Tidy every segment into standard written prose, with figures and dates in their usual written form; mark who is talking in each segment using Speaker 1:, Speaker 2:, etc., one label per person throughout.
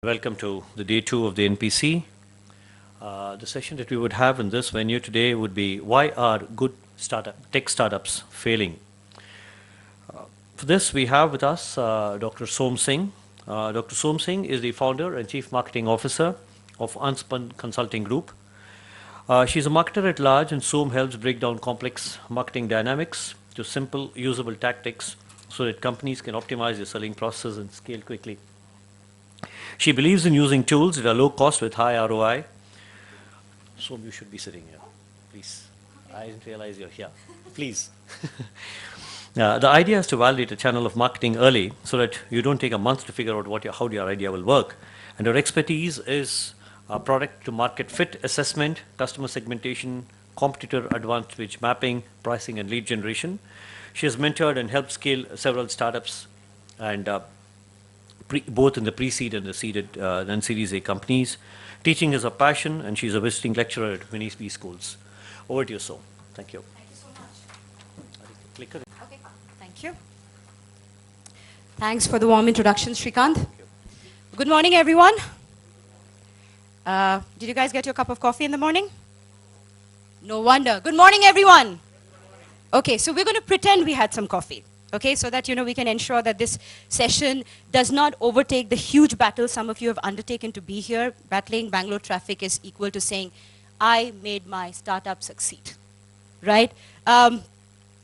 Speaker 1: Welcome to the day 2 of the NPC. The session that we would have in this venue today would be why are good tech startups failing? For this, we have with us Dr. Singh. Dr. Singh is the founder and chief marketing officer of Unspun Consulting Group. She's a marketer at large, and Som helps break down complex marketing dynamics to simple, usable tactics so that companies can optimize their selling process and scale quickly. She believes in using tools that are low cost with high ROI. Som, you should be sitting here, please. I didn't realize you're here. Please. The idea is to validate a channel of marketing early so that you don't take a month to figure out how your idea will work. And her expertise is product to market fit assessment, customer segmentation, competitor advantage mapping, pricing, and lead generation. She has mentored and helped scale several startups and both in the pre-seed and the seeded and Series A companies. Teaching is a passion, and she's a visiting lecturer at many B schools. Over to you, Som. Thank you.
Speaker 2: Thank you so much.
Speaker 1: Clicker.
Speaker 2: Okay, thank you. Thanks for the warm introduction, Srikanth. Good morning, everyone. Did you guys get your cup of coffee in the morning? No wonder. Good morning, everyone. Okay, so we're going to pretend we had some coffee. Okay, so that we can ensure that this session does not overtake the huge battle some of you have undertaken to be here. Battling Bangalore traffic is equal to saying, I made my startup succeed, right?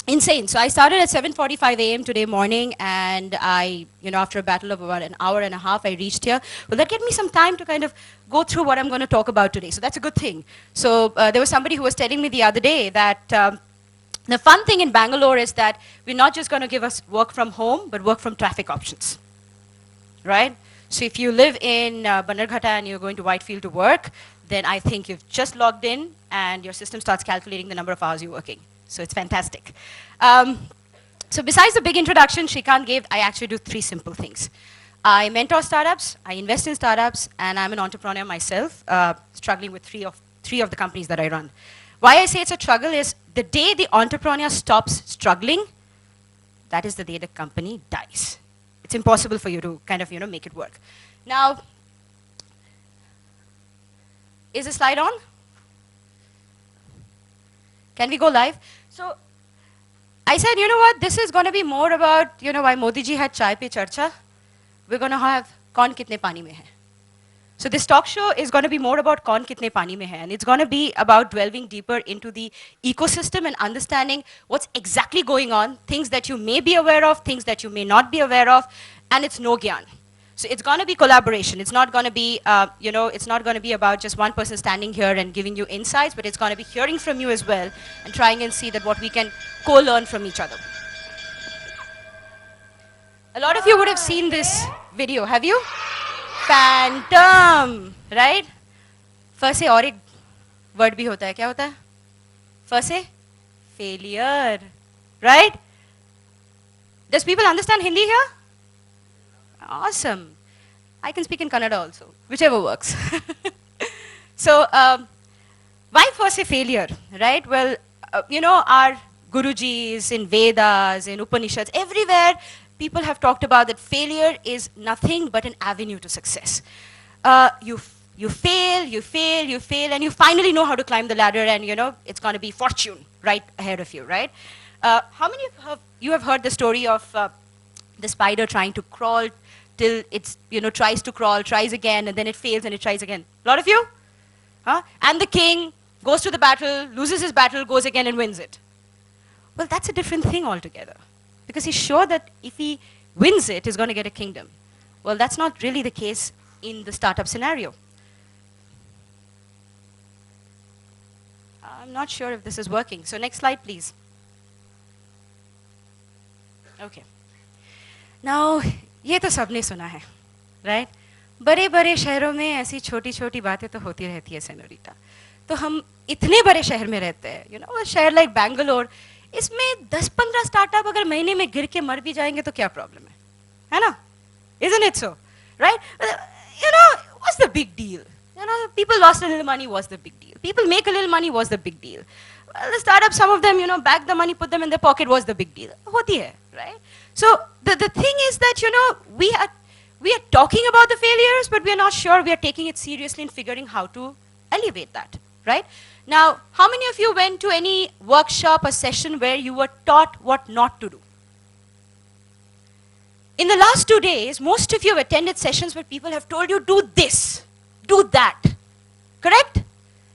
Speaker 2: Insane. So I started at 7:45 a.m. today morning, and after a battle of about an hour and a half, I reached here. Well, that gave me some time to kind of go through what I'm going to talk about today. So that's a good thing. So there was somebody who was telling me the other day that the fun thing in Bangalore is that we're not just going to give us work from home, but work from traffic options, right? So if you live in Bannerghatta and you're going to Whitefield to work, then I think you've just logged in and your system starts calculating the number of hours you're working. So it's fantastic. So besides the big introduction Srikanth gave, I actually do 3 simple things. I mentor startups, I invest in startups, and I'm an entrepreneur myself, struggling with three of the companies that I run. Why I say it's a struggle is the day the entrepreneur stops struggling, that is the day the company dies. It's impossible for you to kind of, make it work. Now, is the slide on? Can we go live? So, I said, you know what, this is going to be more about, why Modi ji had chai pe charcha. We're going to have kaun kitne pani mein hai. So this talk show is going to be more about kaun kitne pani mein hai, and it's going to be about delving deeper into the ecosystem and understanding what's exactly going on, things that you may be aware of, things that you may not be aware of, and it's no gyan. So it's going to be collaboration. It's not going to be, it's not going to be about just one person standing here and giving you insights, but it's going to be hearing from you as well and trying and see that what we can co-learn from each other. A lot of you would have seen this video, have you? Phantom, right? First से और एक word भी होता है, क्या होता है? First से failure, right? Does people understand Hindi here? Awesome. I can speak in Kannada also, whichever works. So, why first से failure, right? Well, our Gurujis in Vedas, in Upanishads, everywhere, people have talked about that failure is nothing but an avenue to success. You fail, and you finally know how to climb the ladder, and it's going to be fortune right ahead of you, right? How many of you have heard the story of the spider trying to crawl till it's tries to crawl, tries again, and then it fails and it tries again? A lot of you? Huh? And the king goes to the battle, loses his battle, goes again and wins it. Well, that's a different thing altogether. Because he's sure that if he wins it, he's going to get a kingdom. Well, that's not really the case in the startup scenario. I'm not sure if this is working. So next slide, please. Okay. Now, ये तो सबने सुना है, right? बड़े-बड़े शहरों में ऐसी छोटी-छोटी बातें तो होती रहती है, सेनोरिटा. तो हम इतने बड़े शहर में रहते हैं, a शहर like Bangalore, इसमें 10-15 स्टार्टअप अगर महीने में गिर के मर भी जाएंगे तो क्या प्रॉब्लम है ना? Isn't it so? Right? What's the big deal? People lost a little money, what's the big deal? People make a little money, what's the big deal? Well, the startups, some of them, back the money, put them in their pocket, what's the big deal? होती है, right? So the thing is that, we we are talking about the failures, but we are not sure we are taking it seriously and figuring how to elevate that, right? Now, how many of you went to any workshop or session where you were taught what not to do? In the last 2 days, most of you have attended sessions where people have told you, do this, do that, correct?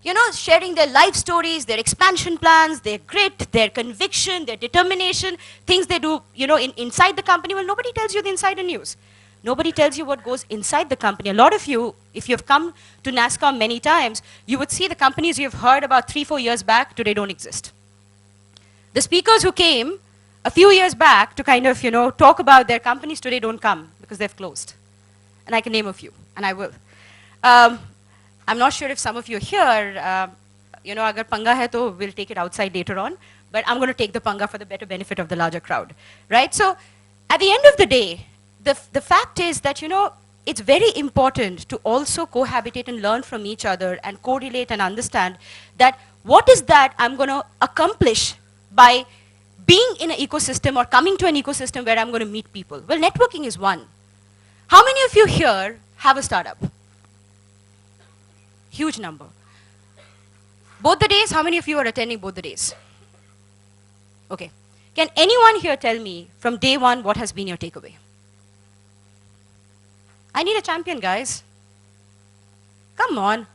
Speaker 2: You know, sharing their life stories, their expansion plans, their grit, their conviction, their determination, things they do, you know, inside the company. Well, nobody tells you the insider news. Nobody tells you what goes inside the company. A lot of you, if you've come to NASSCOM many times, you would see the companies you've heard about 3-4 years back today don't exist. The speakers who came a few years back to kind of, you know, talk about their companies today don't come because they've closed. And I can name a few, and I will. I'm not sure if some of you are here, you know, agar panga hai to we'll take it outside later on, but I'm going to take the panga for the better benefit of the larger crowd, right? So at the end of the day, the fact is that, you know, it's very important to also cohabitate and learn from each other and correlate and understand that what is that I'm going to accomplish by being in an ecosystem or coming to an ecosystem where I'm going to meet people. Well, networking is one. How many of you here have a startup? Huge number. Both the days, how many of you are attending both the days? Okay. Can anyone here tell me from day one what has been your takeaway? I need a champion, guys. Come on.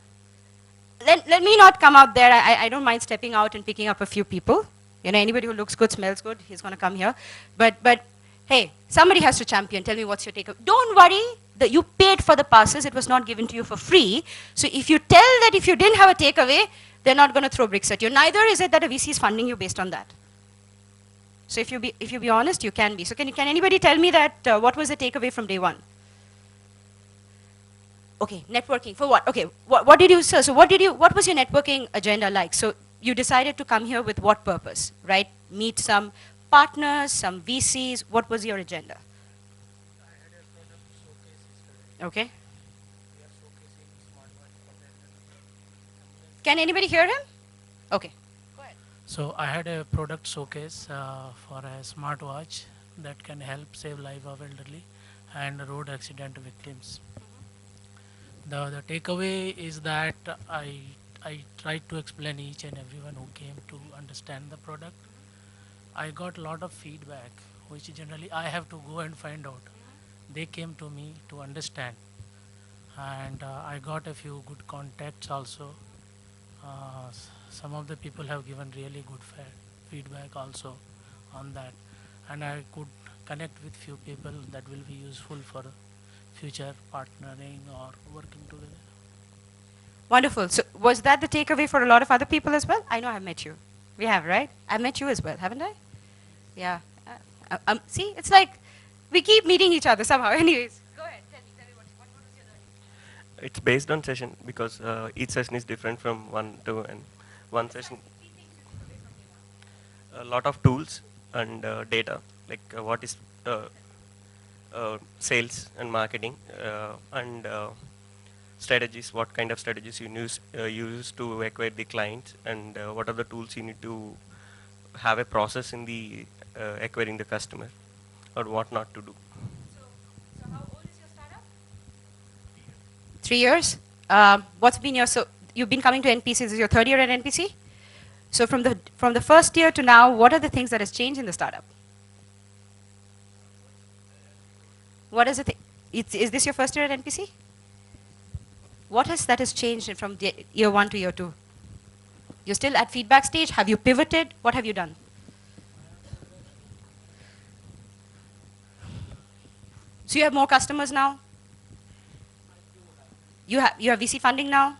Speaker 2: Let me not come out there. I don't mind stepping out and picking up a few people. You know, anybody who looks good, smells good, he's going to come here. But hey, somebody has to champion. Tell me what's your takeaway. Don't worry that you paid for the passes. It was not given to you for free. So if you tell that if you didn't have a takeaway, they're not going to throw bricks at you. Neither is it that a VC is funding you based on that. So if you be honest, you can be. So can anybody tell me that what was the takeaway from day one? Okay, networking for what? Okay, what did you sir? So what was your networking agenda like? So you decided to come here with what purpose, right? Meet some partners, some VCs. What was your agenda?
Speaker 3: I had a product showcase yesterday.
Speaker 2: Okay.
Speaker 3: We are showcasing smartwatch for the
Speaker 2: Can anybody hear him? Okay. Go ahead.
Speaker 3: So I had a product showcase for a smartwatch that can help save life of elderly and road accident victims. The takeaway is that I tried to explain each and everyone who came to understand the product. I got a lot of feedback, which generally I have to go and find out. They came to me to understand, and I got a few good contacts also. Some of the people have given really good feedback also on that, and I could connect with few people that will be useful for future partnering or working together.
Speaker 2: Wonderful. So was that the takeaway for a lot of other people as well? I know I've met you. We have, right? I've met you as well, haven't I? Yeah. See, it's like we keep meeting each other somehow. Anyways, go ahead. Tell me what was your learning?
Speaker 4: It's based on session because each session is different from one to and one session. A lot of tools and data, like what is sales and marketing and strategies, what kind of strategies you use to acquire the clients, and what are the tools you need to have a process in the acquiring the customer, or what not to do.
Speaker 2: So how old is your startup? 3 years. What's been your, so you've been coming to NPC, this is your third year at NPC? So from the first year to now, what are the things that has changed in the startup? What is it? Is this your first year at NPC? What has changed from year 1 to year 2? You're still at feedback stage? Have you pivoted? What have you done? So you have more customers now? You have VC funding now?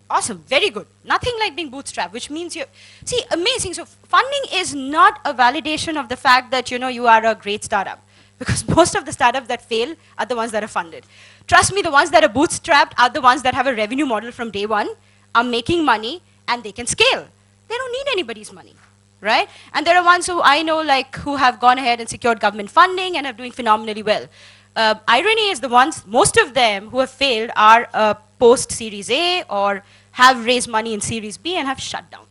Speaker 2: Awesome, very good. Nothing like being bootstrapped, which means you see, amazing. So funding is not a validation of the fact that you are a great startup, because most of the startups that fail are the ones that are funded. Trust me, the ones that are bootstrapped are the ones that have a revenue model from day one, are making money, and they can scale. They don't need anybody's money, right? And there are ones who I know, like, who have gone ahead and secured government funding and are doing phenomenally well. Irony is the ones, most of them who have failed are post-Series A or have raised money in Series B and have shut down,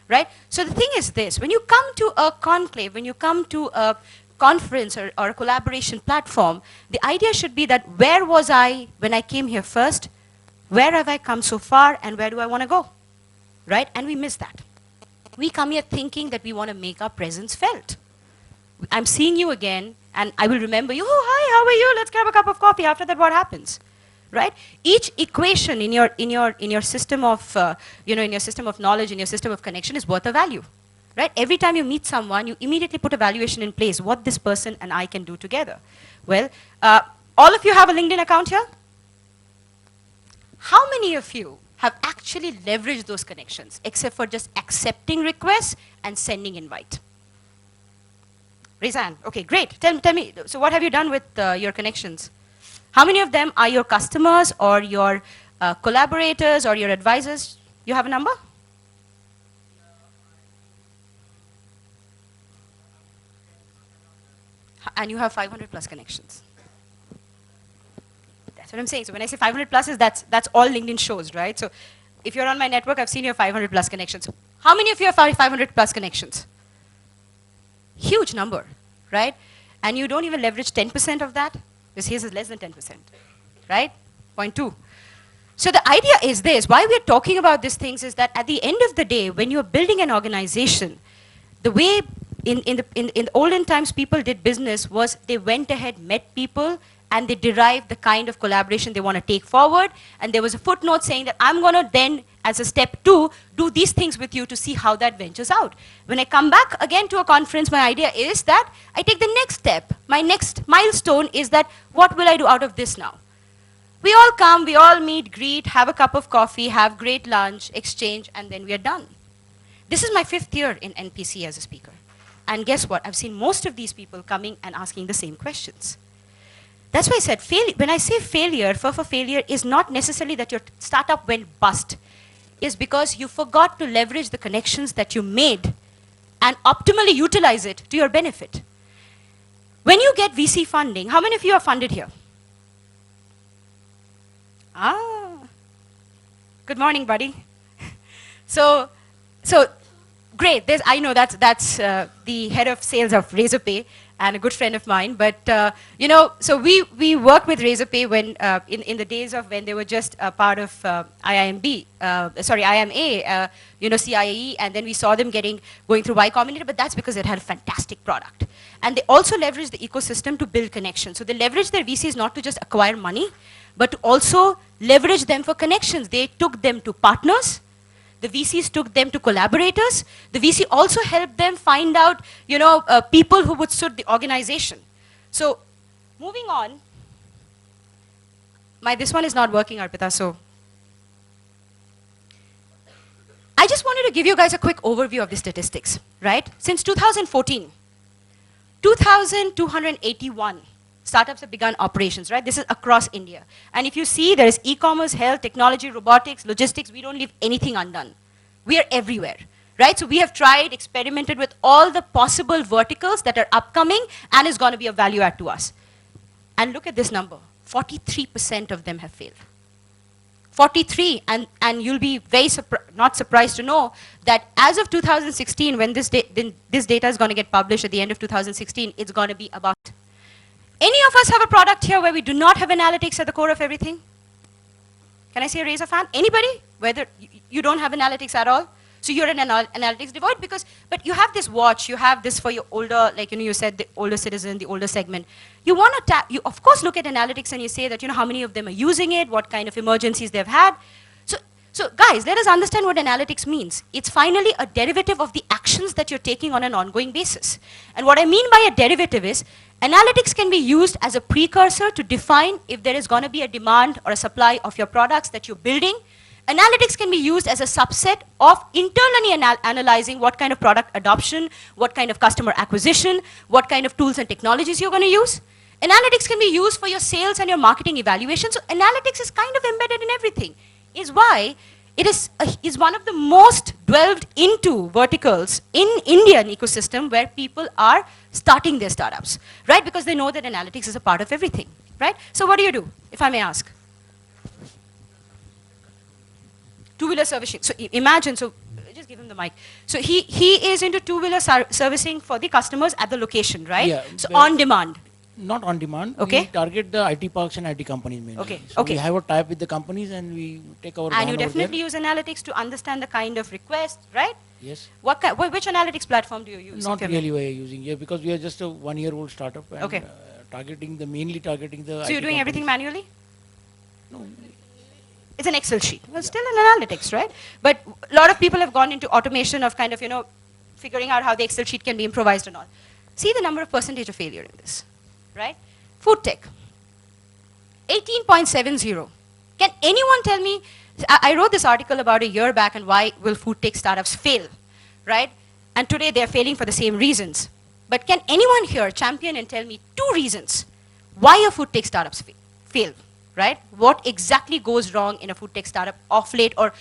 Speaker 2: right? So the thing is this, when you come to a conclave, when you come to a conference or a collaboration platform, the idea should be that where was I when I came here first, where have I come so far, and where do I want to go, right? And we miss that. We come here thinking that we want to make our presence felt. I'm seeing you again, and I will remember you. Oh, hi, how are you? Let's grab a cup of coffee. After that, what happens, right? Each equation in your system of in your system of knowledge, in your system of connection, is worth a value, right? Every time you meet someone, you immediately put a valuation in place. What this person and I can do together. Well, all of you have a LinkedIn account here. How many of you have actually leveraged those connections, except for just accepting requests and sending invite? Raise hand. Okay, great. Tell me, so what have you done with your connections? How many of them are your customers or your collaborators or your advisors? You have a number? And you have 500 plus connections. That's what I'm saying. So when I say 500 plus, that's all LinkedIn shows, right? So if you're on my network, I've seen your 500 plus connections. How many of you have 500 plus connections? Huge number, right? And you don't even leverage 10% of that? Because his is less than 10%, right? 0.2. So the idea is this. Why we're talking about these things is that at the end of the day, when you're building an organization, the way in the olden times people did business was they went ahead, met people, and they derived the kind of collaboration they want to take forward. And there was a footnote saying that I'm going to then, as a step 2, do these things with you to see how that ventures out. When I come back again to a conference, my idea is that I take the next step. My next milestone is that what will I do out of this now? We all come, we all meet, greet, have a cup of coffee, have great lunch, exchange, and then we are done. This is my 5th year in NPC as a speaker. And guess what? I've seen most of these people coming and asking the same questions. That's why I said, when I say failure, for failure is not necessarily that your startup went bust. It's because you forgot to leverage the connections that you made and optimally utilize it to your benefit. When you get VC funding, how many of you are funded here? Ah, good morning, buddy. So great. I know that's the head of sales of Razorpay and a good friend of mine. But so we worked with Razorpay when in the days of when they were just a part of IIMA, CIAE, and then we saw them going through Y Combinator. But that's because it had a fantastic product, and they also leveraged the ecosystem to build connections. So they leveraged their VCs not to just acquire money, but to also leverage them for connections. They took them to partners. The VCs took them to collaborators. The VC also helped them find out, people who would suit the organization. So, moving on. This one is not working, Arpita, so. I just wanted to give you guys a quick overview of the statistics, right? Since 2014, 2,281 startups have begun operations, right? This is across India. And if you see, there is e-commerce, health, technology, robotics, logistics. We don't leave anything undone. We are everywhere, right? So we have tried, experimented with all the possible verticals that are upcoming and is going to be a value add to us. And look at this number. 43% of them have failed. 43, and you'll be very not surprised to know that as of 2016, when this data is going to get published at the end of 2016, it's going to be about. Any of us have a product here where we do not have analytics at the core of everything? Can I see a raise of hand? Anybody? Whether you don't have analytics at all? So you're an analytics devoid but you have this watch, you have this for your older, you said the older citizen, the older segment. You want to you of course look at analytics and you say that, how many of them are using it, what kind of emergencies they've had. So guys, let us understand what analytics means. It's finally a derivative of the actions that you're taking on an ongoing basis. And what I mean by a derivative is, analytics can be used as a precursor to define if there is going to be a demand or a supply of your products that you're building. Analytics can be used as a subset of internally analyzing what kind of product adoption, what kind of customer acquisition, what kind of tools and technologies you're going to use. Analytics can be used for your sales and your marketing evaluation. So analytics is kind of embedded in everything. Is why it is one of the most delved into verticals in Indian ecosystem where people are starting their startups, right? Because they know that analytics is a part of everything, right? So what do you do, if I may ask? Two-wheeler servicing. So imagine, so just give him the mic. So he is into two-wheeler servicing for the customers at the location, right?
Speaker 5: Yeah,
Speaker 2: So on demand.
Speaker 5: Not on demand.
Speaker 2: Okay.
Speaker 5: We target the IT parks and IT companies mainly.
Speaker 2: Okay,
Speaker 5: So
Speaker 2: okay.
Speaker 5: we have a tie with the companies and we take our
Speaker 2: And
Speaker 5: van
Speaker 2: you
Speaker 5: over
Speaker 2: definitely
Speaker 5: there.
Speaker 2: use analytics to understand the kind of request, right?
Speaker 5: Yes.
Speaker 2: Which analytics platform do you use?
Speaker 5: Not
Speaker 2: if you
Speaker 5: really we are using here because we are just a 1-year-old startup and
Speaker 2: Okay.
Speaker 5: mainly targeting the
Speaker 2: So you're
Speaker 5: IT
Speaker 2: doing everything
Speaker 5: companies.
Speaker 2: manually?
Speaker 5: No,
Speaker 2: It's an Excel sheet. Well, still an analytics, right? But a lot of people have gone into automation of kind of, figuring out how the Excel sheet can be improvised and all. See the number of percentage of failure in this, right? Food tech, 18.70. Can anyone tell me, I wrote this article about a year back on why will food tech startups fail, right? And today they're failing for the same reasons. But can anyone here champion and tell me 2 reasons why a food tech startups fail, right? What exactly goes wrong in a food tech startup off late, or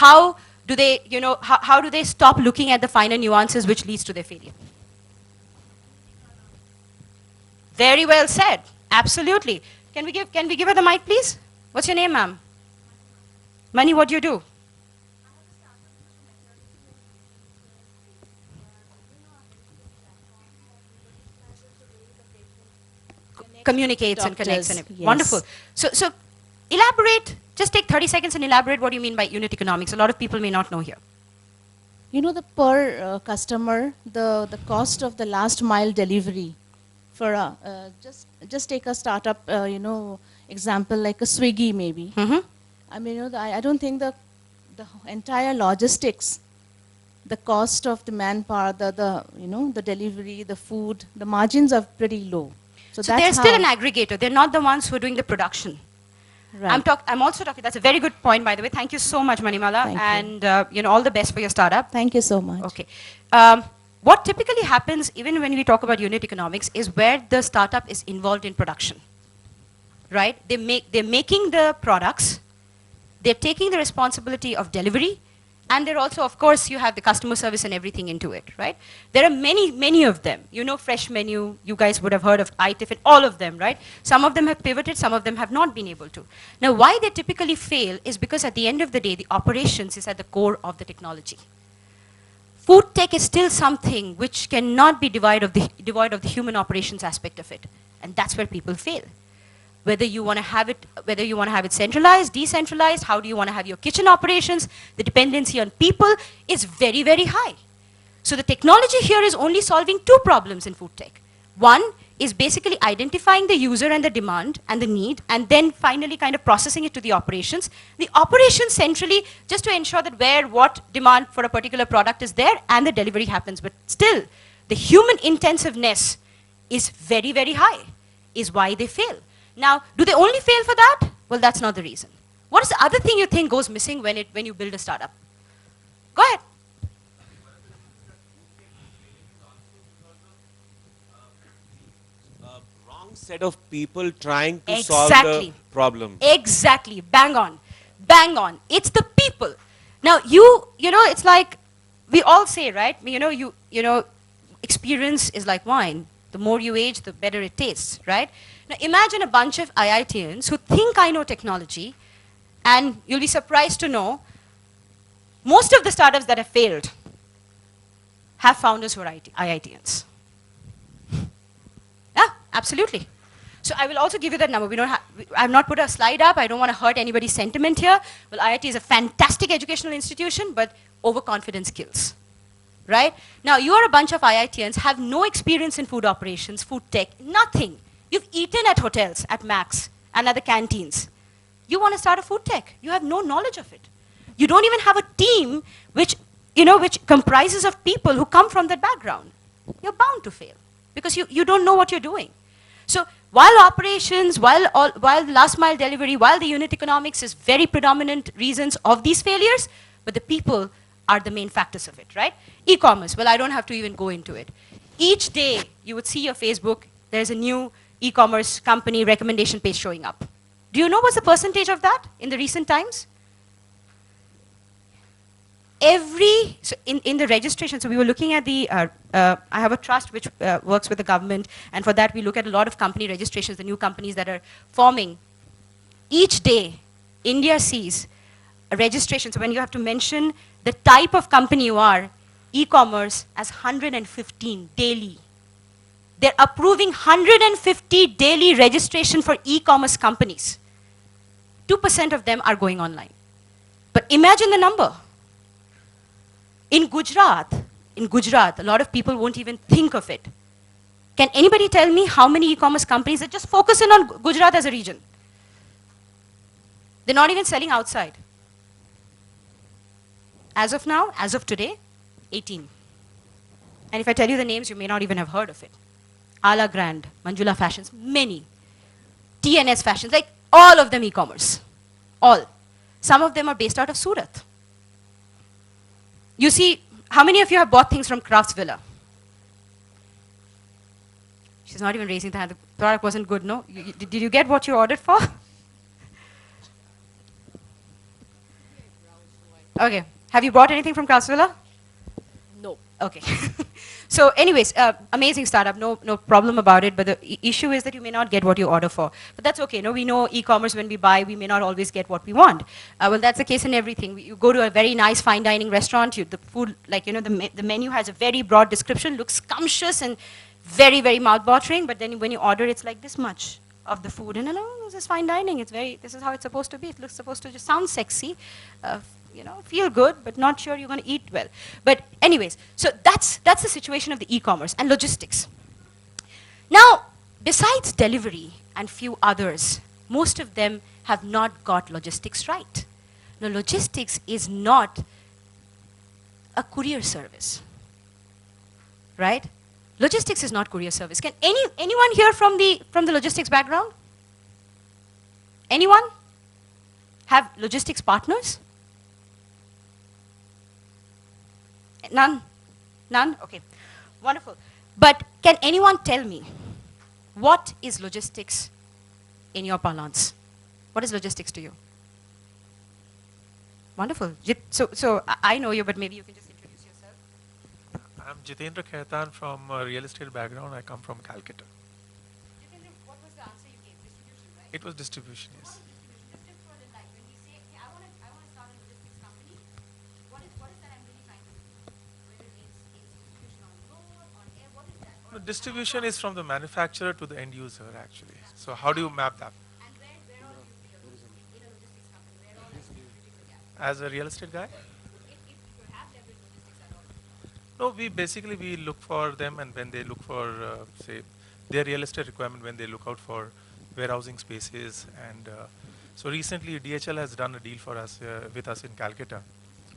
Speaker 2: how do they, how do they stop looking at the finer nuances which leads to their failure? Very well said. Absolutely. Can we give her the mic, please? What's your name, ma'am? Mani, what do you do? Communicates and connects. And
Speaker 6: Doctors, yes.
Speaker 2: Wonderful. So elaborate. Just take 30 seconds and elaborate what you mean by unit economics. A lot of people may not know here.
Speaker 6: You know, the per customer, the cost of the last mile delivery for just take a startup, example like a Swiggy maybe.
Speaker 2: Mm-hmm.
Speaker 6: I mean, I don't think the entire logistics, the cost of the manpower, the delivery, the food, the margins are pretty low.
Speaker 2: So
Speaker 6: that's
Speaker 2: they're still
Speaker 6: how-
Speaker 2: an aggregator. They're not the ones who are doing the production.
Speaker 6: Right.
Speaker 2: I'm also talking, that's a very good point, by the way. Thank you so much, Manimala.
Speaker 6: Thank you.
Speaker 2: And all the best for your startup.
Speaker 6: Thank you so much.
Speaker 2: Okay. What typically happens, even when we talk about unit economics, is where the startup is involved in production, right? They're making the products, they're taking the responsibility of delivery, and they're also, of course, you have the customer service and everything into it, right? There are many, many of them. You know, Fresh Menu, you guys would have heard of iTiffin, all of them, right? Some of them have pivoted, some of them have not been able to. Now, why they typically fail is because at the end of the day, the operations is at the core of the technology. Food tech is still something which cannot be devoid of the human operations aspect of it. And that's where people fail. Whether you want to have it centralized, decentralized, how do you want to have your kitchen operations, the dependency on people is very, very high. So the technology here is only solving 2 problems in food tech. One is basically identifying the user and the demand and the need, and then finally kind of processing it to the operations. The operations centrally just to ensure that what demand for a particular product is there and the delivery happens. But still, the human intensiveness is very, very high, is why they fail. Now, do they only fail for that? Well, that's not the reason. What is the other thing you think goes missing when you build a startup? Go ahead.
Speaker 7: Wrong set of people trying to
Speaker 2: Exactly.
Speaker 7: solve the problem.
Speaker 2: Exactly. Bang on. Bang on. It's the people. Now, it's like we all say, right? Experience is like wine. The more you age, the better it tastes, right? Now, imagine a bunch of IITians who think I know technology, and you'll be surprised to know most of the startups that have failed have founders who are IITians. Yeah, absolutely. So I will also give you that number. I've not put a slide up. I don't want to hurt anybody's sentiment here. Well, IIT is a fantastic educational institution, but overconfidence kills. Right? Now, you are a bunch of IITians, have no experience in food operations, food tech, nothing. You've eaten at hotels, at Macs, and at the canteens. You want to start a food tech. You have no knowledge of it. You don't even have a team which comprises of people who come from that background. You're bound to fail because you don't know what you're doing. So while operations, while last mile delivery, while the unit economics is very predominant reasons of these failures, but the people are the main factors of it, right? E-commerce, well, I don't have to even go into it. Each day, you would see your Facebook, there's a new e-commerce company recommendation page showing up. Do you know what's the percentage of that in the recent times? So in the registration, so we were looking at I have a trust which works with the government, and for that we look at a lot of company registrations, the new companies that are forming. Each day, India sees a registration, so when you have to mention the type of company you are, e-commerce as 115 daily. They're approving 150 daily registration for e-commerce companies. 2% of them are going online. But imagine the number. In Gujarat, a lot of people won't even think of it. Can anybody tell me how many e-commerce companies are just focusing on Gujarat as a region? They're not even selling outside. As of now, as of today, 18. And if I tell you the names, you may not even have heard of it. Ala Grand, Manjula Fashions, many. TNS Fashions, like all of them e-commerce. All. Some of them are based out of Surat. You see, how many of you have bought things from Craftsvilla? She's not even raising the hand. The product wasn't good, no? Did you get what you ordered for? Okay. Have you bought anything from Craftsvilla?
Speaker 8: No.
Speaker 2: Okay. So anyways, amazing startup, no problem about it, but the issue is that you may not get what you order for. But that's okay, no, we know e-commerce when we buy, we may not always get what we want. Well, that's the case in everything. You go to a very nice fine dining restaurant, the food, like, the menu has a very broad description, looks scrumptious and very, very mouth-watering, but then when you order, it's like this much of the food. And this is fine dining, this is how it's supposed to be. It looks supposed to just sound sexy, feel good, but not sure you're going to eat well. But anyways, so that's the situation of the e-commerce and logistics. Now, besides delivery and few others, most of them have not got logistics right. Now, logistics is not a courier service, right? Logistics is not courier service. Can anyone here from the logistics background? Anyone have logistics partners? None? None? Okay, wonderful. But can anyone tell me, what is logistics in your parlance? What is logistics to you? Wonderful. So I know you, but maybe you can just introduce yourself.
Speaker 9: I'm Jitendra Khaitan from a real estate background. I come from Calcutta.
Speaker 2: Jitendra, what was the answer you gave? Distribution, right?
Speaker 9: It was distribution, yes.
Speaker 2: Just for the light, when we say, hey, I want to start a logistics company, what is that I'm really trying to do? Whether it's distribution on road, on air, what is that?
Speaker 9: No, distribution is from the manufacturer to the end user, actually. So how do you map that?
Speaker 2: And where all do you feel in a logistics company? Where all is distributing the gap?
Speaker 9: As a real estate guy?
Speaker 2: If you have leverage logistics at all.
Speaker 9: No, we look for them, and when they look for, say, their real estate requirement, when they look out for warehousing spaces. And so recently DHL has done a deal for us, with us in Calcutta,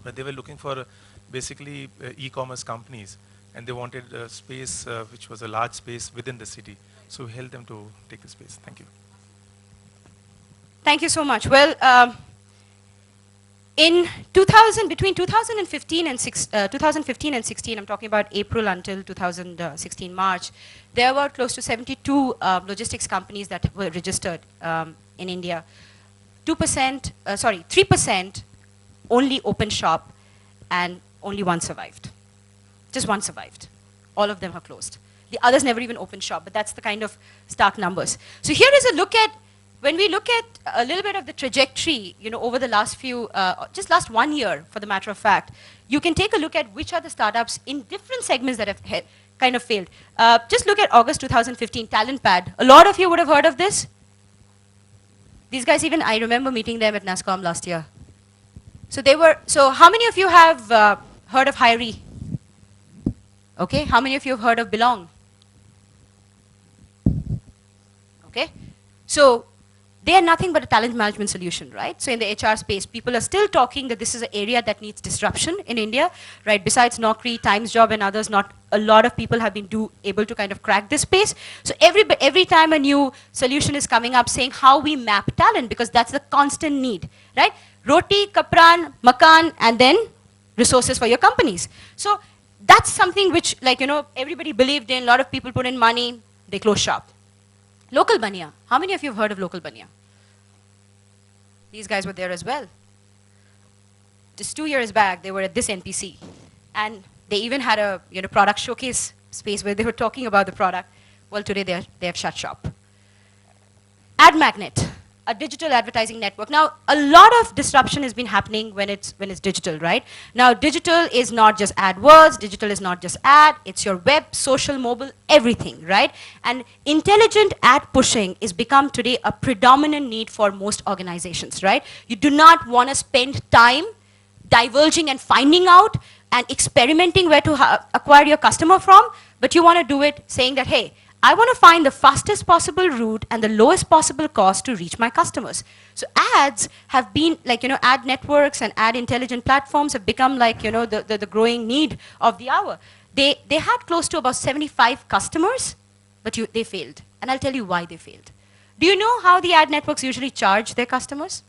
Speaker 9: where they were looking for basically e-commerce companies, and they wanted a space which was a large space within the city. So we helped them to take the space. Thank you.
Speaker 2: Thank you so much. Well, between 2015 and 16, I'm talking about April until 2016 March, there were close to 72 logistics companies that were registered in India. 3% only opened shop, and only one survived. Just one survived. All of them are closed. The others never even opened shop, but that's the kind of stark numbers. So here is a look at, when we look at a little bit of the trajectory, over the last few, just last 1 year, for the matter of fact, you can take a look at which are the startups in different segments that have kind of failed. Just look at August 2015, Talent Pad. A lot of you would have heard of this. These guys, even I remember meeting them at NASSCOM last year. So how many of you have heard of Hiree? Okay, how many of you have heard of Belong? Okay, so they are nothing but a talent management solution, right? So in the HR space, people are still talking that this is an area that needs disruption in India, right? Besides Naukri, Times Job and others, not a lot of people have been able to kind of crack this space. So every time a new solution is coming up saying how we map talent, because that's the constant need, right? Roti, kapran, makan, and then resources for your companies. So that's something which, everybody believed in, a lot of people put in money, they close shop. Local Baniya. How many of you have heard of Local Baniya? These guys were there as well. Just 2 years back, they were at this NPC. And they even had a product showcase space where they were talking about the product. Well, today they have shut shop. Ad Magnet. a digital advertising network. Now, a lot of disruption has been happening when it's digital, right? Now, digital is not just AdWords, digital is not just ad, it's your web, social, mobile, everything, right? And intelligent ad pushing is become today a predominant need for most organizations, right? You do not want to spend time diverging and finding out and experimenting where to acquire your customer from, but you want to do it saying that, hey, I want to find the fastest possible route and the lowest possible cost to reach my customers. So ads have been like, ad networks and ad intelligent platforms have become like, the growing need of the hour. They had close to about 75 customers, but they failed. And I'll tell you why they failed. Do you know how the ad networks usually charge their customers?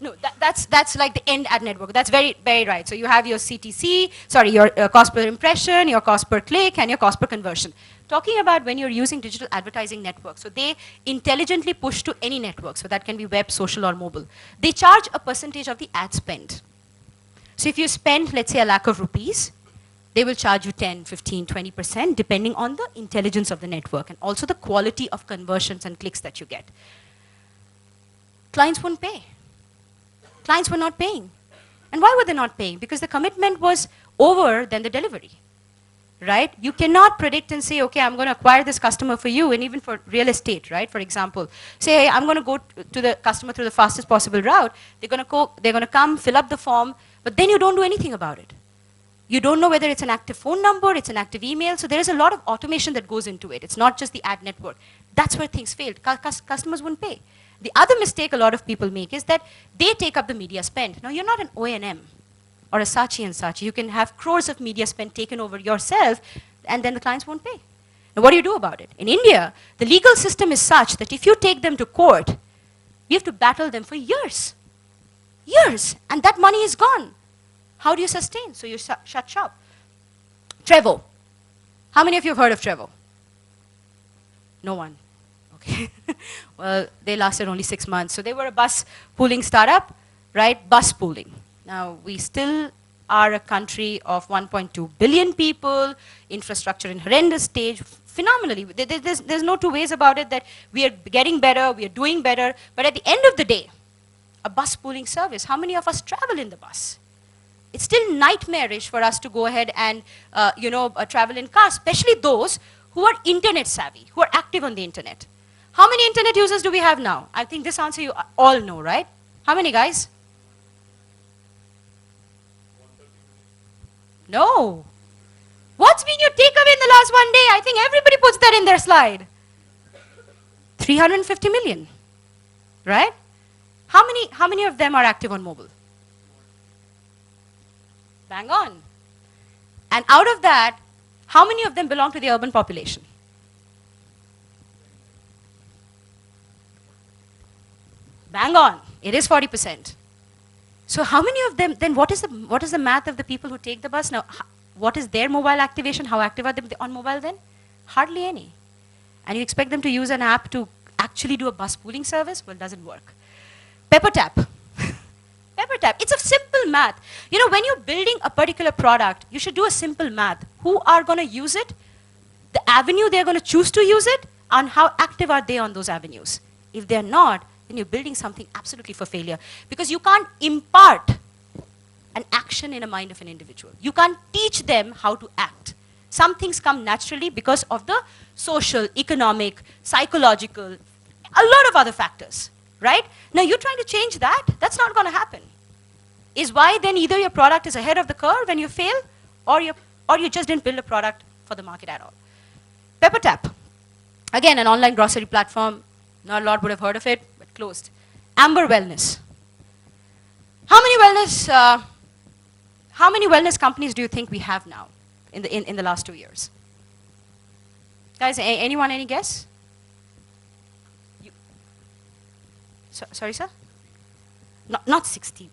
Speaker 2: No, that's like the end ad network. That's very, very right. So you have your CTC, your cost per impression, your cost per click, and your cost per conversion. Talking about when you're using digital advertising networks, so they intelligently push to any network. So that can be web, social, or mobile. They charge a percentage of the ad spend. So if you spend, let's say, ₹1,00,000, they will charge you 10, 15, 20%, depending on the intelligence of the network and also the quality of conversions and clicks that you get. Clients won't pay. Clients were not paying. And why were they not paying? Because the commitment was over than the delivery, right? You cannot predict and say, okay, I'm going to acquire this customer for you, and even for real estate, right? For example, say, hey, I'm going to go to the customer through the fastest possible route. They're going to come, fill up the form, but then you don't do anything about it. You don't know whether it's an active phone number, it's an active email, so there is a lot of automation that goes into it. It's not just the ad network. That's where things failed. Customers wouldn't pay. The other mistake a lot of people make is that they take up the media spend. Now, you're not an O&M or a Saatchi & Saatchi. You can have crores of media spend taken over yourself, and then the clients won't pay. Now, what do you do about it? In India, the legal system is such that if you take them to court, you have to battle them for years. Years. And that money is gone. How do you sustain? So you shut shop. Trevo. How many of you have heard of Trevo? No one. Okay. Well, they lasted only 6 months. So they were a bus pooling startup, right? Bus pooling. Now, we still are a country of 1.2 billion people, infrastructure in horrendous stage, phenomenally. There's no two ways about it that we are getting better, we are doing better. But at the end of the day, a bus pooling service, how many of us travel in the bus? It's still nightmarish for us to go ahead and travel in cars, especially those who are internet savvy, who are active on the internet. How many internet users do we have now? I think this answer you all know, right? How many, guys? No. What's been your takeaway in the last one day? I think everybody puts that in their slide. 350 million, right? How many of them are active on mobile? Bang on. And out of that, how many of them belong to the urban population? Bang on. It is 40%. So how many of them, then what is the math of the people who take the bus? Now, what is their mobile activation? How active are they on mobile then? Hardly any. And you expect them to use an app to actually do a bus pooling service? Well, it doesn't work. PepperTap. PepperTap. It's a simple math. When you're building a particular product, you should do a simple math. Who are going to use it? The avenue they're going to choose to use it? And how active are they on those avenues? If they're not, then you're building something absolutely for failure. Because you can't impart an action in a mind of an individual. You can't teach them how to act. Some things come naturally because of the social, economic, psychological, a lot of other factors, right? Now you're trying to change that. That's not going to happen. Is why then either your product is ahead of the curve when you fail, or you just didn't build a product for the market at all. PepperTap. Again, an online grocery platform. Not a lot would have heard of it, but closed. Amber Wellness. How many wellness companies do you think we have now in the last 2 years? Guys, anyone, any guess? Sorry, sir? Not 60.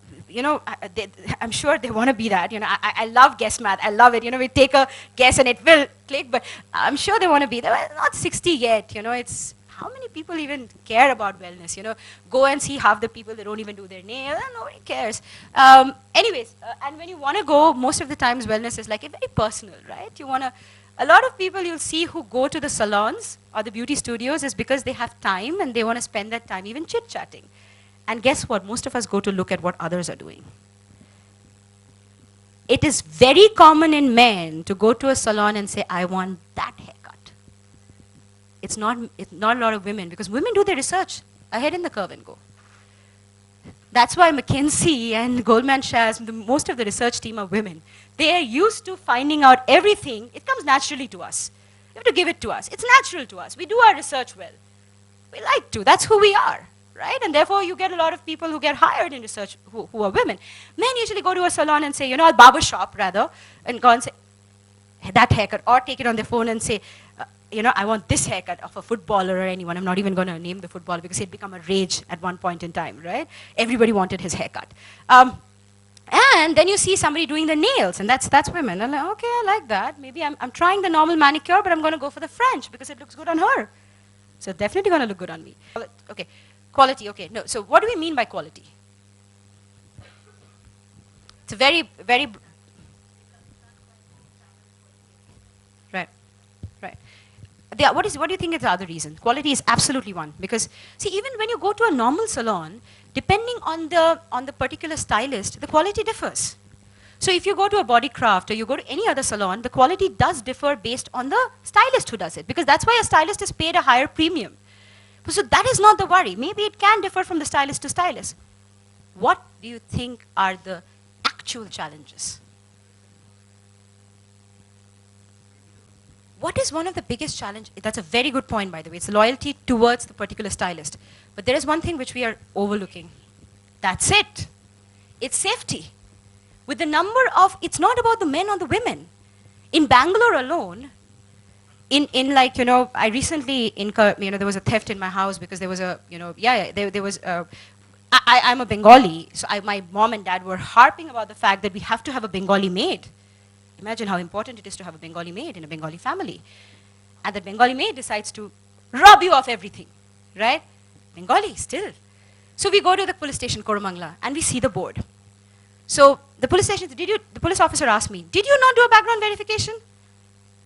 Speaker 2: I'm sure they want to be that. I love guess math. I love it. We take a guess and it will click, but I'm sure they want to be there. Well, not 60 yet. It's how many people even care about wellness? Go and see half the people that don't even do their nails. Nobody cares. Anyways, and when you want to go, most of the times wellness is like very personal, right? You want to A lot of people you'll see who go to the salons or the beauty studios is because they have time and they want to spend that time even chit-chatting. And guess what? Most of us go to look at what others are doing. It is very common in men to go to a salon and say, I want that haircut. It's not a lot of women, because women do their research ahead in the curve and go. That's why McKinsey and Goldman Sachs, most of the research team are women. They are used to finding out everything. It comes naturally to us. You have to give it to us. It's natural to us. We do our research well. We like to. That's who we are, right? And therefore, you get a lot of people who get hired in research who are women. Men usually go to a salon and say, a barber shop rather, and go and say, that haircut, or take it on their phone and say, I want this haircut of a footballer or anyone. I'm not even going to name the footballer because he'd become a rage at one point in time, right? Everybody wanted his haircut. And then you see somebody doing the nails, and that's women. And I'm like, okay, I like that. Maybe I'm trying the normal manicure, but I'm going to go for the French because it looks good on her. So definitely going to look good on me. Okay, quality, okay. No, so what do we mean by quality? It's a very, very... Right. What do you think is the other reason? Quality is absolutely one. Because, see, even when you go to a normal salon, depending on the particular stylist, the quality differs. So if you go to a body craft or you go to any other salon, the quality does differ based on the stylist who does it. Because that's why a stylist is paid a higher premium. So that is not the worry. Maybe it can differ from the stylist to stylist. What do you think are the actual challenges? What is one of the biggest challenges? That's a very good point, by the way. It's loyalty towards the particular stylist. But there is one thing which we are overlooking. That's it. It's safety. With the number of, it's not about the men or the women. In Bangalore alone, I recently incurred, there was a theft in my house because there was I'm a Bengali, so my mom and dad were harping about the fact that we have to have a Bengali maid. Imagine how important it is to have a Bengali maid in a Bengali family. And the Bengali maid decides to rob you of everything, right? Bengali, still. So we go to the police station, Koromangla, and we see the board. So the police station, the police officer asked me, did you not do a background verification?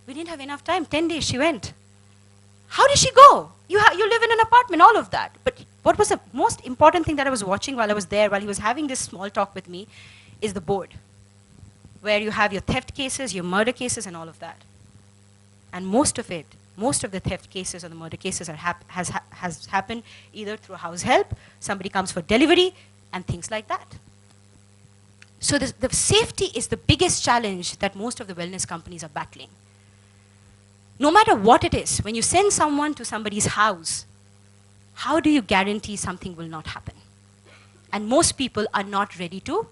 Speaker 2: We didn't have enough time, 10 days she went. How did she go? You live in an apartment, all of that. But what was the most important thing that I was watching while I was there, while he was having this small talk with me, is the board, where you have your theft cases, your murder cases, and all of that. And most of the theft cases or the murder cases has happened either through house help, somebody comes for delivery, and things like that. So the safety is the biggest challenge that most of the wellness companies are battling. No matter what it is, when you send someone to somebody's house, how do you guarantee something will not happen? And most people are not ready to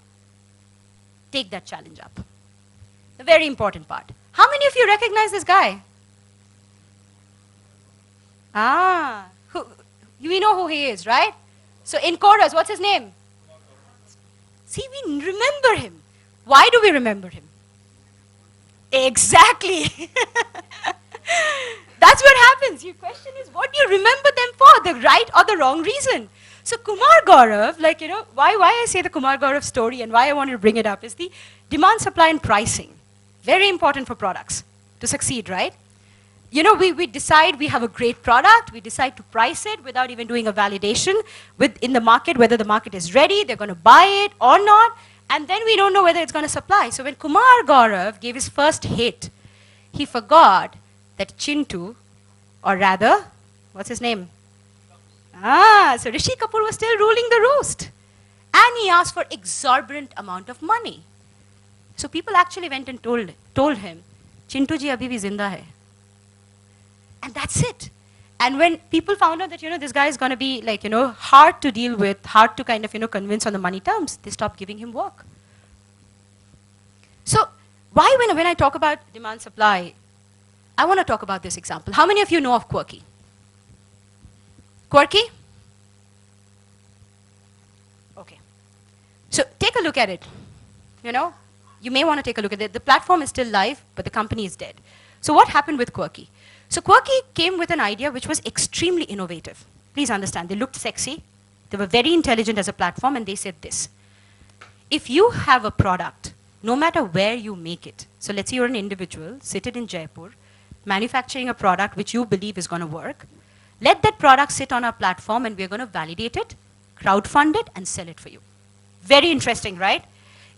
Speaker 2: take that challenge up. The very important part. How many of you recognize this guy? We know who he is, right? So in chorus, what's his name? See, we remember him. Why do we remember him? Exactly. That's what happens. Your question is, what do you remember them for? The right or the wrong reason? So Kumar Gaurav, why I say the Kumar Gaurav story and why I wanted to bring it up is the demand, supply, and pricing. Very important for products to succeed, right? We decide we have a great product, we decide to price it without even doing a validation in the market, whether the market is ready, they're going to buy it or not, and then we don't know whether it's going to supply. So when Kumar Gaurav gave his first hit, he forgot that Chintu, or rather, what's his name? So Rishi Kapoor was still ruling the roost. And he asked for exorbitant amount of money. So people actually went and told him, Chintu ji abhi bhi zinda hai. And that's it. And when people found out that, this guy is going to be hard to deal with, hard to kind of, convince on the money terms, they stopped giving him work. So why when I talk about demand supply, I want to talk about this example. How many of you know of Quirky? Quirky? Okay. So take a look at it. You may want to take a look at it. The platform is still live, but the company is dead. So what happened with Quirky? So Quirky came with an idea which was extremely innovative. Please understand, they looked sexy. They were very intelligent as a platform, and they said this. If you have a product, no matter where you make it, so let's say you're an individual, seated in Jaipur, manufacturing a product which you believe is going to work. Let that product sit on our platform and we're going to validate it, crowdfund it, and sell it for you. Very interesting, right?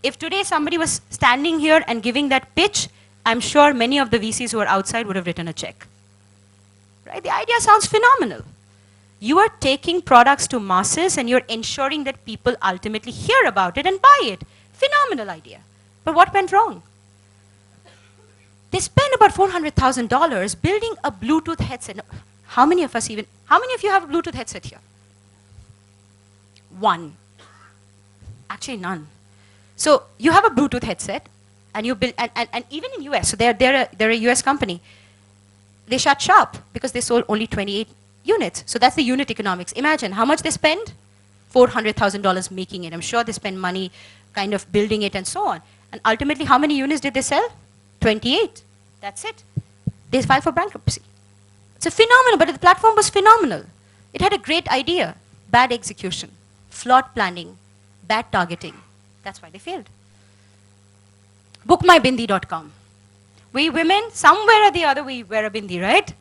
Speaker 2: If today somebody was standing here and giving that pitch, I'm sure many of the VCs who are outside would have written a check. Right? The idea sounds phenomenal. You are taking products to masses and you're ensuring that people ultimately hear about it and buy it. Phenomenal idea. But what went wrong? They spent about $400,000 building a Bluetooth headset. How many of you have a Bluetooth headset here? One. Actually, none. So you have a Bluetooth headset, and you build, and even in US, so they're a US company. They shut shop because they sold only 28 units. So that's the unit economics. Imagine how much they spend? $400,000 making it. I'm sure they spend money kind of building it and so on. And ultimately, how many units did they sell? 28. That's it. They filed for bankruptcy. It's a phenomenal, but the platform was phenomenal. It had a great idea, bad execution, flawed planning, bad targeting. That's why they failed. Bookmybindi.com. We women, somewhere or the other, we wear a bindi, right?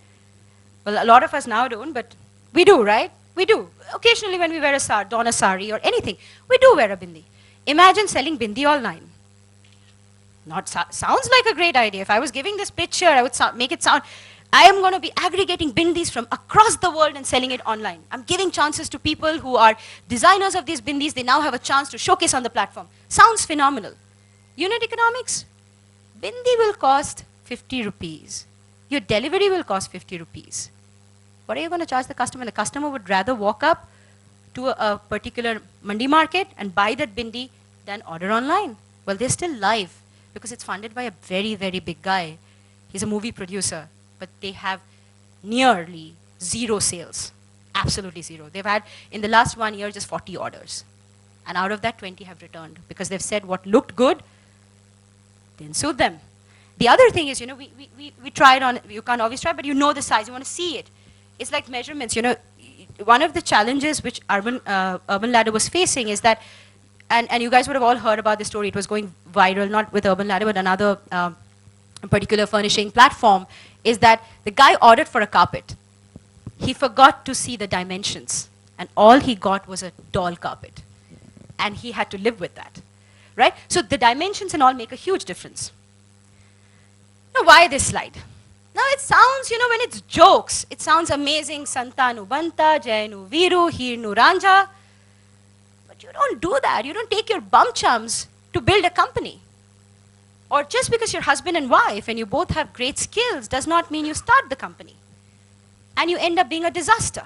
Speaker 2: Well, a lot of us now don't, but we do, right? We do. Occasionally when we wear a don a sari or anything, we do wear a bindi. Imagine selling bindi online. Sounds like a great idea. If I was giving this picture, I would make it sound, I am going to be aggregating bindis from across the world and selling it online. I'm giving chances to people who are designers of these bindis. They now have a chance to showcase on the platform. Sounds phenomenal. Unit economics? Bindi will cost 50 rupees. Your delivery will cost 50 rupees. What are you going to charge the customer? The customer would rather walk up to a particular mandi market and buy that bindi than order online. Well, they're still live because it's funded by a very, very big guy. He's a movie producer, but they have nearly zero sales. Absolutely zero. They've had, in the last 1 year, just 40 orders. And out of that, 20 have returned because they've said what looked good didn't suit them. The other thing is, we tried on, you can't always try, but you know the size, you want to see it. It's like measurements, one of the challenges which Urban Ladder was facing is that, and you guys would have all heard about this story, it was going viral, not with Urban Ladder, but another particular furnishing platform, is that the guy ordered for a carpet. He forgot to see the dimensions, and all he got was a doll carpet. And he had to live with that, right? So the dimensions and all make a huge difference. Now, why this slide? Now, it sounds, when it's jokes, it sounds amazing. Santanu Banta, Jayanu Viru, Hirnu Ranja. But you don't do that. You don't take your bum chums to build a company. Or just because you're husband and wife and you both have great skills does not mean you start the company. And you end up being a disaster.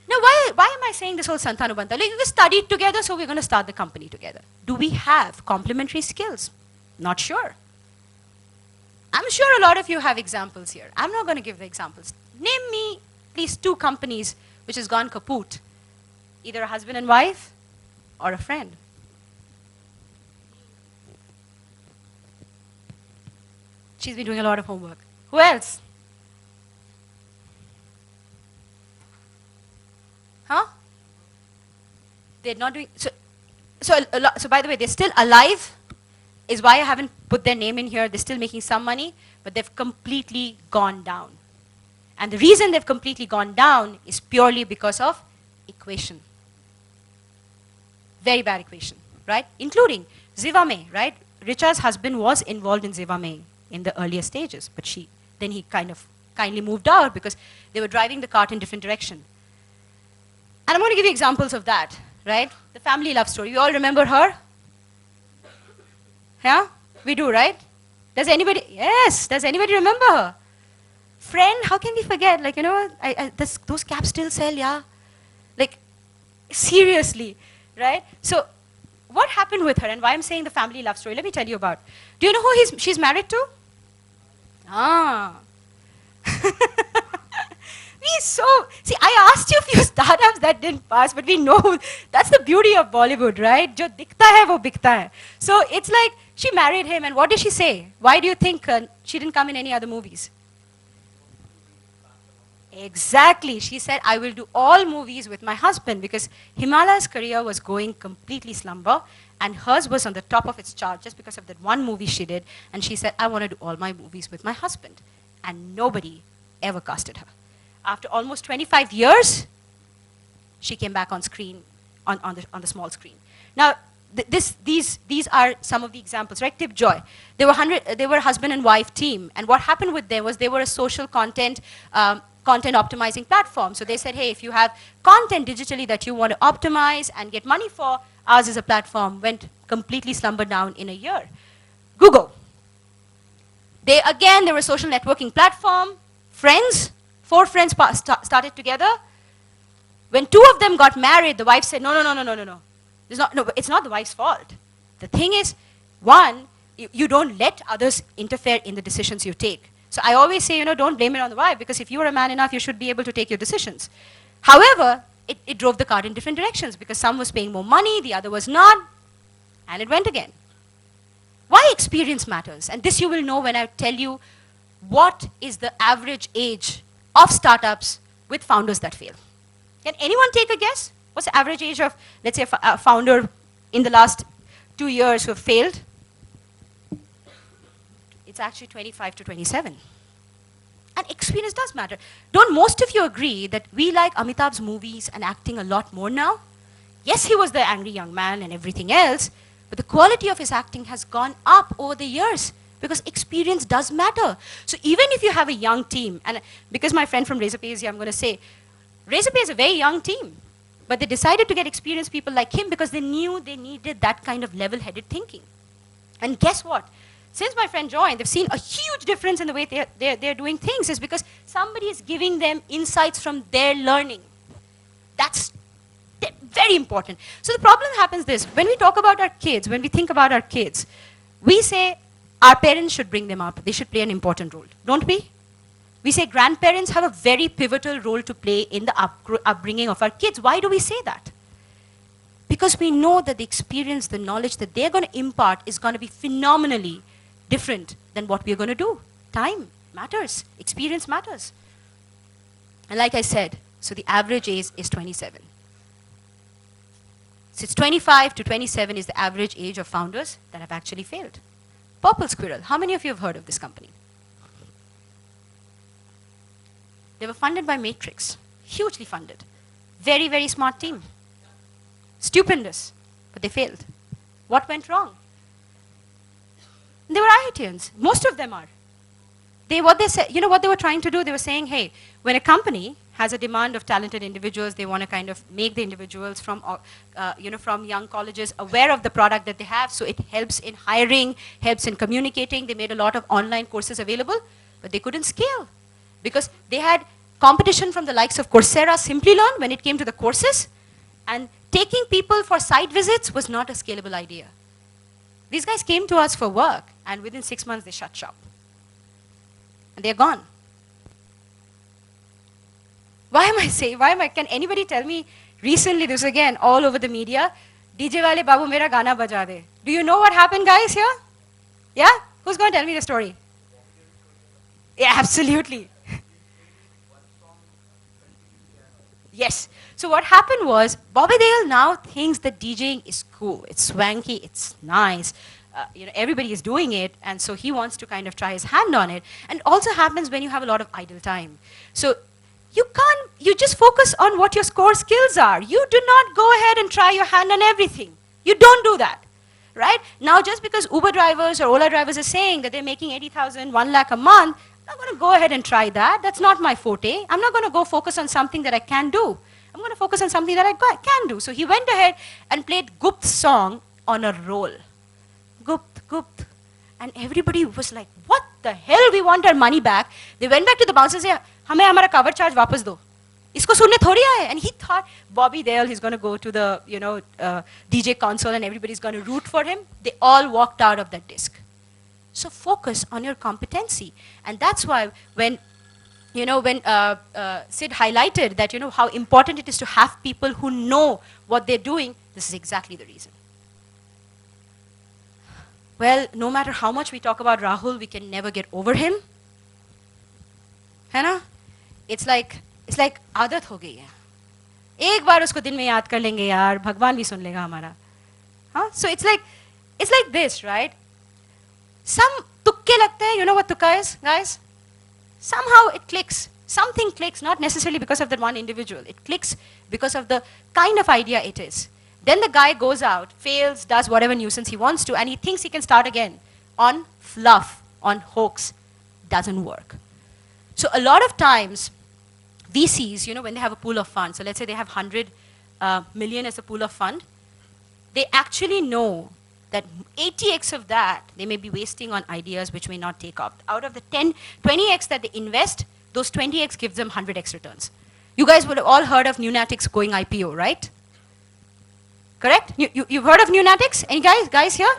Speaker 2: Now, why am I saying this whole Santanu Banta? Like, we studied together, so we're going to start the company together. Do we have complementary skills? Not sure. I'm sure a lot of you have examples here. I'm not going to give the examples. Name me at least 2 companies which has gone kaput. Either a husband and wife or a friend. She's been doing a lot of homework. Who else? Huh? They're not doing, so by the way, they're still alive, is why I haven't put their name in here. They're still making some money, but they've completely gone down. And the reason they've completely gone down is purely because of equation. Very bad equation, right? Including Zivame, right? Richa's husband was involved in Zivame in the earlier stages, but then he kind of kindly moved out because they were driving the cart in different direction. And I'm going to give you examples of that, right? The family love story. You all remember her? Yeah? We do, right? Does anybody? Yes. Does anybody remember her? Friend, how can we forget? Like, those caps still sell, yeah? Like, seriously, right? So, what happened with her and why I'm saying the family love story? Let me tell you about. Do you know who she's married to? Ah. See, I asked you a few startups that didn't pass, but we know that's the beauty of Bollywood, right? Jo dikhta hai, wo bikta hai. So it's like she married him, and what did she say? Why do you think she didn't come in any other movies? Exactly. She said, I will do all movies with my husband because Himalaya's career was going completely slumber and hers was on the top of its chart just because of that one movie she did. And she said, I want to do all my movies with my husband. And nobody ever casted her. After almost 25 years, she came back on screen, on the small screen. Now, these are some of the examples, right? Tip Joy. They were husband and wife team. And what happened with them was they were a social content optimizing platform. So they said, hey, if you have content digitally that you want to optimize and get money for, ours is a platform, went completely slumber down in a year. Google. They were a social networking platform. Friends, 4 friends started together. When 2 of them got married, the wife said, no. It's not the wife's fault. The thing is, one, you don't let others interfere in the decisions you take. So I always say, don't blame it on the wife, because if you are a man enough, you should be able to take your decisions. However, it drove the car in different directions, because some was paying more money, the other was not, and it went again. Why experience matters? And this you will know when I tell you what is the average age of startups with founders that fail. Can anyone take a guess? What's the average age of, let's say, a founder in the last 2 years who have failed? It's actually 25 to 27. And experience does matter. Don't most of you agree that we like Amitabh's movies and acting a lot more now? Yes, he was the angry young man and everything else, but the quality of his acting has gone up over the years because experience does matter. So even if you have a young team, and because my friend from Razorpay is here, I'm going to say, Razorpay is a very young team, but they decided to get experienced people like him because they knew they needed that kind of level-headed thinking. And guess what? Since my friend joined, they've seen a huge difference in the way they're doing things. Is because somebody is giving them insights from their learning. That's very important. So the problem happens this, when we talk about our kids, when we think about our kids, we say our parents should bring them up. They should play an important role, don't we? We say grandparents have a very pivotal role to play in the upbringing of our kids. Why do we say that? Because we know that the experience, the knowledge that they're going to impart is going to be phenomenally different than what we're going to do. Time matters. Experience matters. And like I said, so the average age is 27. So it's 25 to 27 is the average age of founders that have actually failed. Purple Squirrel, how many of you have heard of this company? They were funded by Matrix, hugely funded. Very, very smart team. Stupendous, but they failed. What went wrong? They were IITians. Most of them are. What they said, what they were trying to do? They were saying, hey, when a company has a demand of talented individuals, they want to kind of make the individuals from, from young colleges aware of the product that they have, so it helps in hiring, helps in communicating. They made a lot of online courses available, but they couldn't scale because they had competition from the likes of Coursera, Simply Learn when it came to the courses, and taking people for site visits was not a scalable idea. These guys came to us for work, and within 6 months they shut shop. And they're gone. Can anybody tell me, recently, this again, all over the media, DJ wale babu mera gana baja de. Do you know what happened, guys, here? Yeah? Who's going to tell me the story? Yeah, absolutely. Yes. So what happened was, Bobby Dale now thinks that DJing is cool. It's swanky. It's nice. Everybody is doing it, and so he wants to kind of try his hand on it. And also happens when you have a lot of idle time. So you just focus on what your core skills are. You do not go ahead and try your hand on everything. You don't do that, right? Now, just because Uber drivers or Ola drivers are saying that they're making 80,000, 1 lakh a month, I'm not going to go ahead and try that. That's not my forte. I'm not going to go focus on something that I can do. I'm going to focus on something that I can do. So he went ahead and played Gupt's song on a roll. Gupt. And everybody was like, what the hell? We want our money back. They went back to the bouncer and said, hame hamara cover charge wapas do. Isko sunne thodi aaye. And he thought, Bobby Dale, he's going to go to the DJ console and everybody's going to root for him. They all walked out of that disc. So focus on your competency. And that's why when Sid highlighted that, how important it is to have people who know what they're doing, this is exactly the reason. Well, no matter how much we talk about Rahul, we can never get over him. Hannah? It's like It's like आदत हो गई है. एक बार उसको दिन में याद कर लेंगे यार, भगवान भी सुन लेगा हमारा. Huh? So it's like this, right? Some तुक्के लगते हैं, you know what tukka is, guys? Somehow it clicks. Something clicks, not necessarily because of that one individual. It clicks because of the kind of idea it is. Then the guy goes out, fails, does whatever nuisance he wants to, and he thinks he can start again on fluff, on hoax. Doesn't work. So a lot of times, VCs, when they have a pool of funds, so let's say they have 100 million as a pool of fund, they actually know that 80x of that they may be wasting on ideas which may not take off. Out of the 20x that they invest, those 20x gives them 100x returns. You guys would have all heard of Nunatics going IPO, right? Correct? You've heard of Nunatics? Any guys here?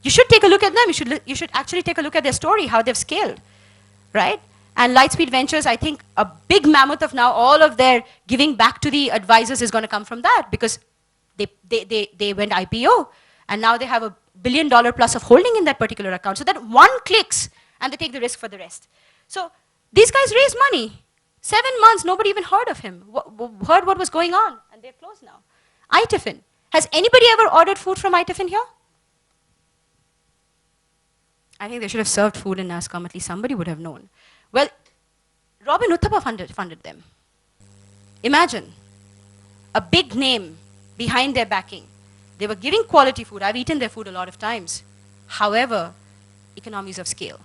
Speaker 2: You should take a look at them. You should actually take a look at their story, how they've scaled, right? And Lightspeed Ventures, I think a big mammoth of now, all of their giving back to the advisors is going to come from that, because they went IPO, and now they have $1 billion plus of holding in that particular account. So that one clicks, and they take the risk for the rest. So these guys raised money. 7 months, nobody even heard of him, heard what was going on, and they're closed now. iTiffin. Has anybody ever ordered food from iTiffin here? I think they should have served food in NASSCOM, at least somebody would have known. Well, Robin Uthappa funded them. Imagine a big name behind their backing. They were giving quality food. I've eaten their food a lot of times. However, economies of scale,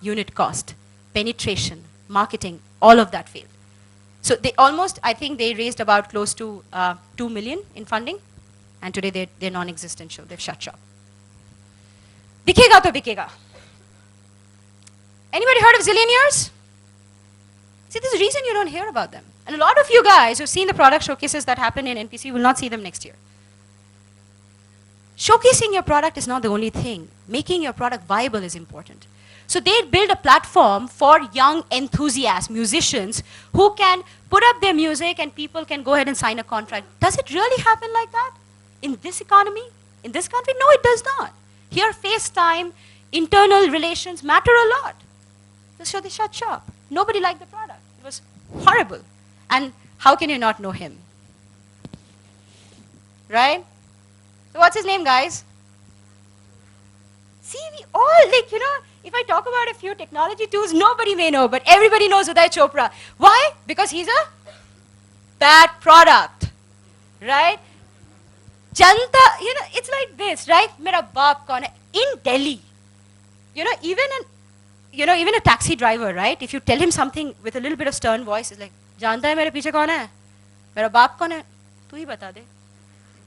Speaker 2: unit cost, penetration, marketing, all of that failed. So they almost, I think they raised about close to 2 million in funding, and today they're non-existential. They've shut shop. Dikhega to bikega. Anybody heard of Zillionaires? See, there's a reason you don't hear about them. And a lot of you guys who've seen the product showcases that happen in NPC will not see them next year. Showcasing your product is not the only thing. Making your product viable is important. So they build a platform for young enthusiasts, musicians, who can put up their music and people can go ahead and sign a contract. Does it really happen like that? In this economy? In this country? No, it does not. Here, FaceTime, internal relations matter a lot. So they shut shop. Nobody liked the product. It was horrible. And how can you not know him? Right? So what's his name, guys? See, we all, if I talk about a few technology tools, nobody may know, but everybody knows Uday Chopra. Why? Because he's a bad product. Right? Janta, it's like this, right? Mera baap kaun hai? In Delhi, even a taxi driver, right? If you tell him something with a little bit of stern voice, it's like, janta hai mere piche kaun hai? Mera baap kaun hai? Tu hi bata de.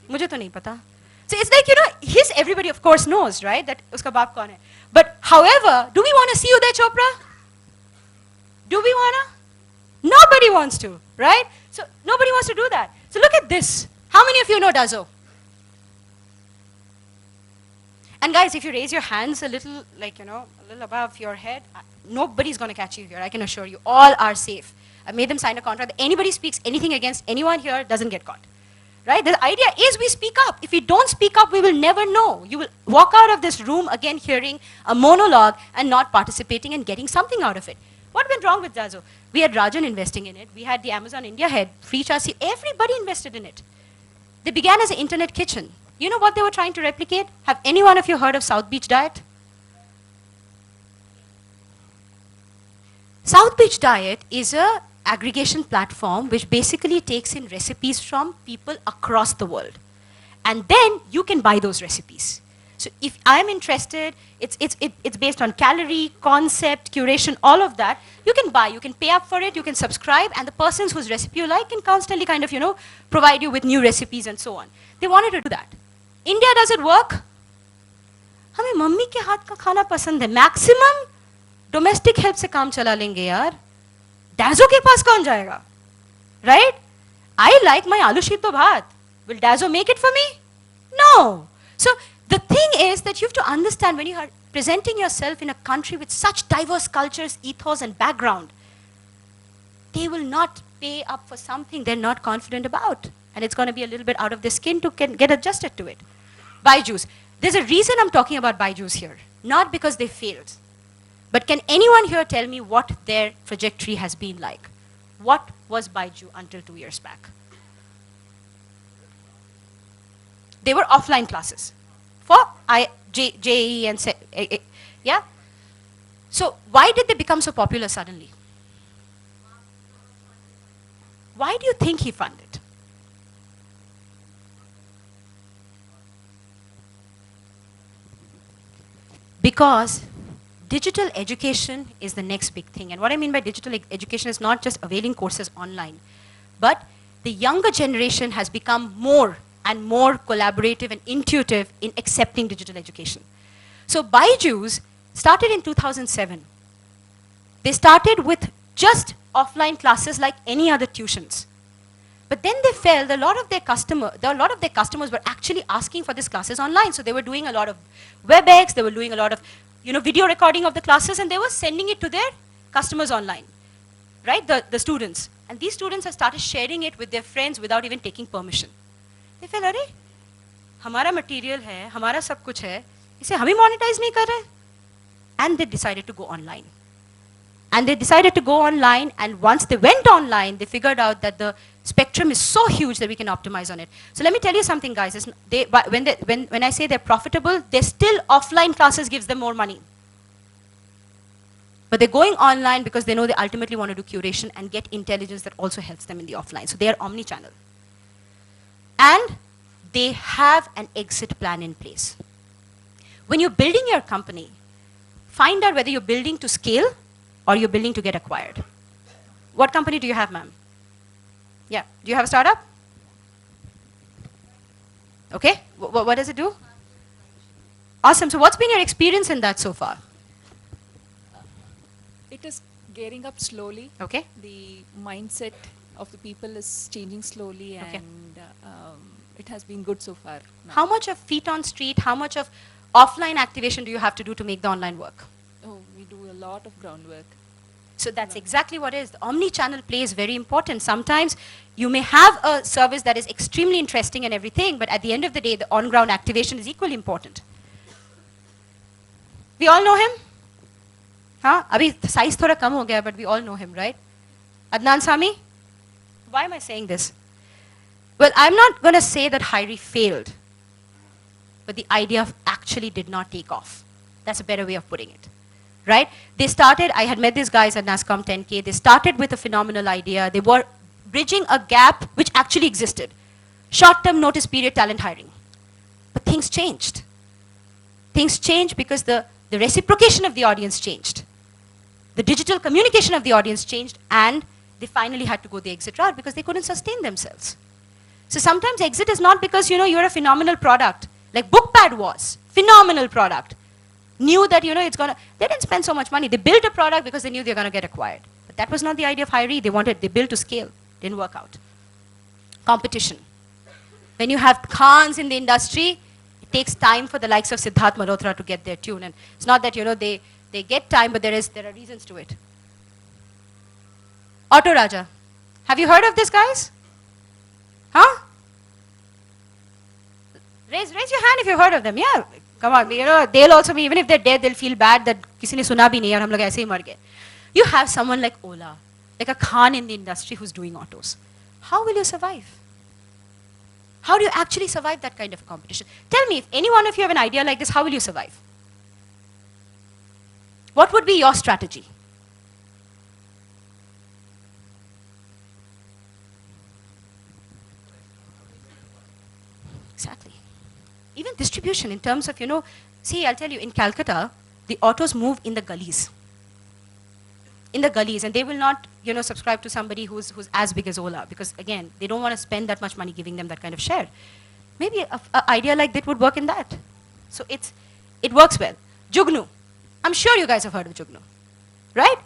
Speaker 2: Mujhe to nahi pata. So it's like, everybody of course knows, right? That uska baap kaun hai. But however, do we want to see Uday Chopra? Do we want to? Nobody wants to, right? So nobody wants to do that. So look at this. How many of you know Dazo? And guys, if you raise your hands a little, a little above your head, nobody's going to catch you here, I can assure you. All are safe. I made them sign a contract. Anybody speaks anything against anyone here doesn't get caught. Right? The idea is we speak up. If we don't speak up, we will never know. You will walk out of this room again hearing a monologue and not participating and getting something out of it. What went wrong with Dazo? We had Rajan investing in it. We had the Amazon India head, Free Chassis. Everybody invested in it. They began as an internet kitchen. You know what they were trying to replicate? Have any one of you heard of South Beach Diet? South Beach Diet is a aggregation platform which basically takes in recipes from people across the world. And then you can buy those recipes. So if I'm interested, it's based on calorie, concept, curation, all of that. You can buy, you can pay up for it, you can subscribe, and the persons whose recipe you like can constantly kind of, provide you with new recipes and so on. They wanted to do that. India, does it work? हमें mummy के हाथ का खाना पसंद है. Maximum domestic help से काम चला लेंगे यार. Dazo के पास कौन जाएगा? Right? I like my aloo shito bhat. Will Dazo make it for me? No. So the thing is that you have to understand when you are presenting yourself in a country with such diverse cultures, ethos and background, they will not pay up for something they're not confident about. And it's going to be a little bit out of their skin to get adjusted to it. Byju's. There's a reason I'm talking about Byju's here. Not because they failed. But can anyone here tell me what their trajectory has been like? What was Baiju until 2 years back? They were offline classes for JEE and yeah. So why did they become so popular suddenly? Why do you think he funded? Because digital education is the next big thing. And what I mean by digital education is not just availing courses online, but the younger generation has become more and more collaborative and intuitive in accepting digital education. So Byju's started in 2007. They started with just offline classes like any other tuitions. But then they felt a lot of their customers were actually asking for these classes online. So they were doing a lot of WebEx, they were doing a lot of video recording of the classes, and they were sending it to their customers online, right? The students. And these students have started sharing it with their friends without even taking permission. They felt, अरे, हमारा material है, हमारा सब कुछ है, इसे हम ही monetize नहीं कर रहे? And they decided to go online. And they decided to go online, and once they went online, they figured out that the spectrum is so huge that we can optimize on it. So let me tell you something, guys. When I say they're profitable, they're still offline classes gives them more money. But they're going online because they know they ultimately want to do curation and get intelligence that also helps them in the offline. So they are omni-channel. And they have an exit plan in place. When you're building your company, find out whether you're building to scale or you're building to get acquired. What company do you have, ma'am? Yeah, do you have a startup? Okay, what does it do? Awesome, so what's been your experience in that so far?
Speaker 8: It is gearing up slowly.
Speaker 2: Okay.
Speaker 8: The mindset of the people is changing slowly,
Speaker 2: Okay.
Speaker 8: and it has been good so far. now.
Speaker 2: How much of feet on street, how much of offline activation do you have to do to make the online work?
Speaker 8: Oh, we do a lot of groundwork.
Speaker 2: So that's exactly what it is. The omni-channel play is very important. Sometimes you may have a service that is extremely interesting and everything, but at the end of the day, the on-ground activation is equally important. We all know him? Huh? Abhi size thoda kam ho gaya, but we all know him, right? Adnan Sami? Why am I saying this? Well, I'm not going to say that Hyrie failed, but the idea actually did not take off. That's a better way of putting it. Right? They started, I had met these guys at NASSCOM 10K, they started with a phenomenal idea. They were bridging a gap which actually existed. Short-term notice period talent hiring. But things changed. Things changed because the reciprocation of the audience changed. The digital communication of the audience changed, and they finally had to go the exit route because they couldn't sustain themselves. So sometimes exit is not because you're a phenomenal product, like BookPad was. Phenomenal product. Knew that it's gonna, they didn't spend so much money. They built a product because they knew they're gonna get acquired. But that was not the idea of Hyrie. They built to scale. Didn't work out. Competition. When you have Khans in the industry, it takes time for the likes of Siddharth Malhotra to get their tune. And it's not that they get time, but there are reasons to it. Auto Raja. Have you heard of this, guys? Huh? Raise your hand if you've heard of them. Yeah. Come on, they'll also be, even if they're dead, they'll feel bad that किसी ने सुना भी नहीं और हम लोग ऐसे ही मर गए. You have someone like Ola, like a Khan in the industry who's doing autos. How will you survive? How do you actually survive that kind of competition? Tell me, if any one of you have an idea like this, how will you survive? What would be your strategy? Exactly. Even distribution in terms of, see, I'll tell you, in Calcutta, the autos move in the gullies. In the gullies, and they will not, subscribe to somebody who's as big as Ola, because again, they don't want to spend that much money giving them that kind of share. Maybe an idea like that would work in that. So it works well. Jugnu. I'm sure you guys have heard of Jugnu. Right?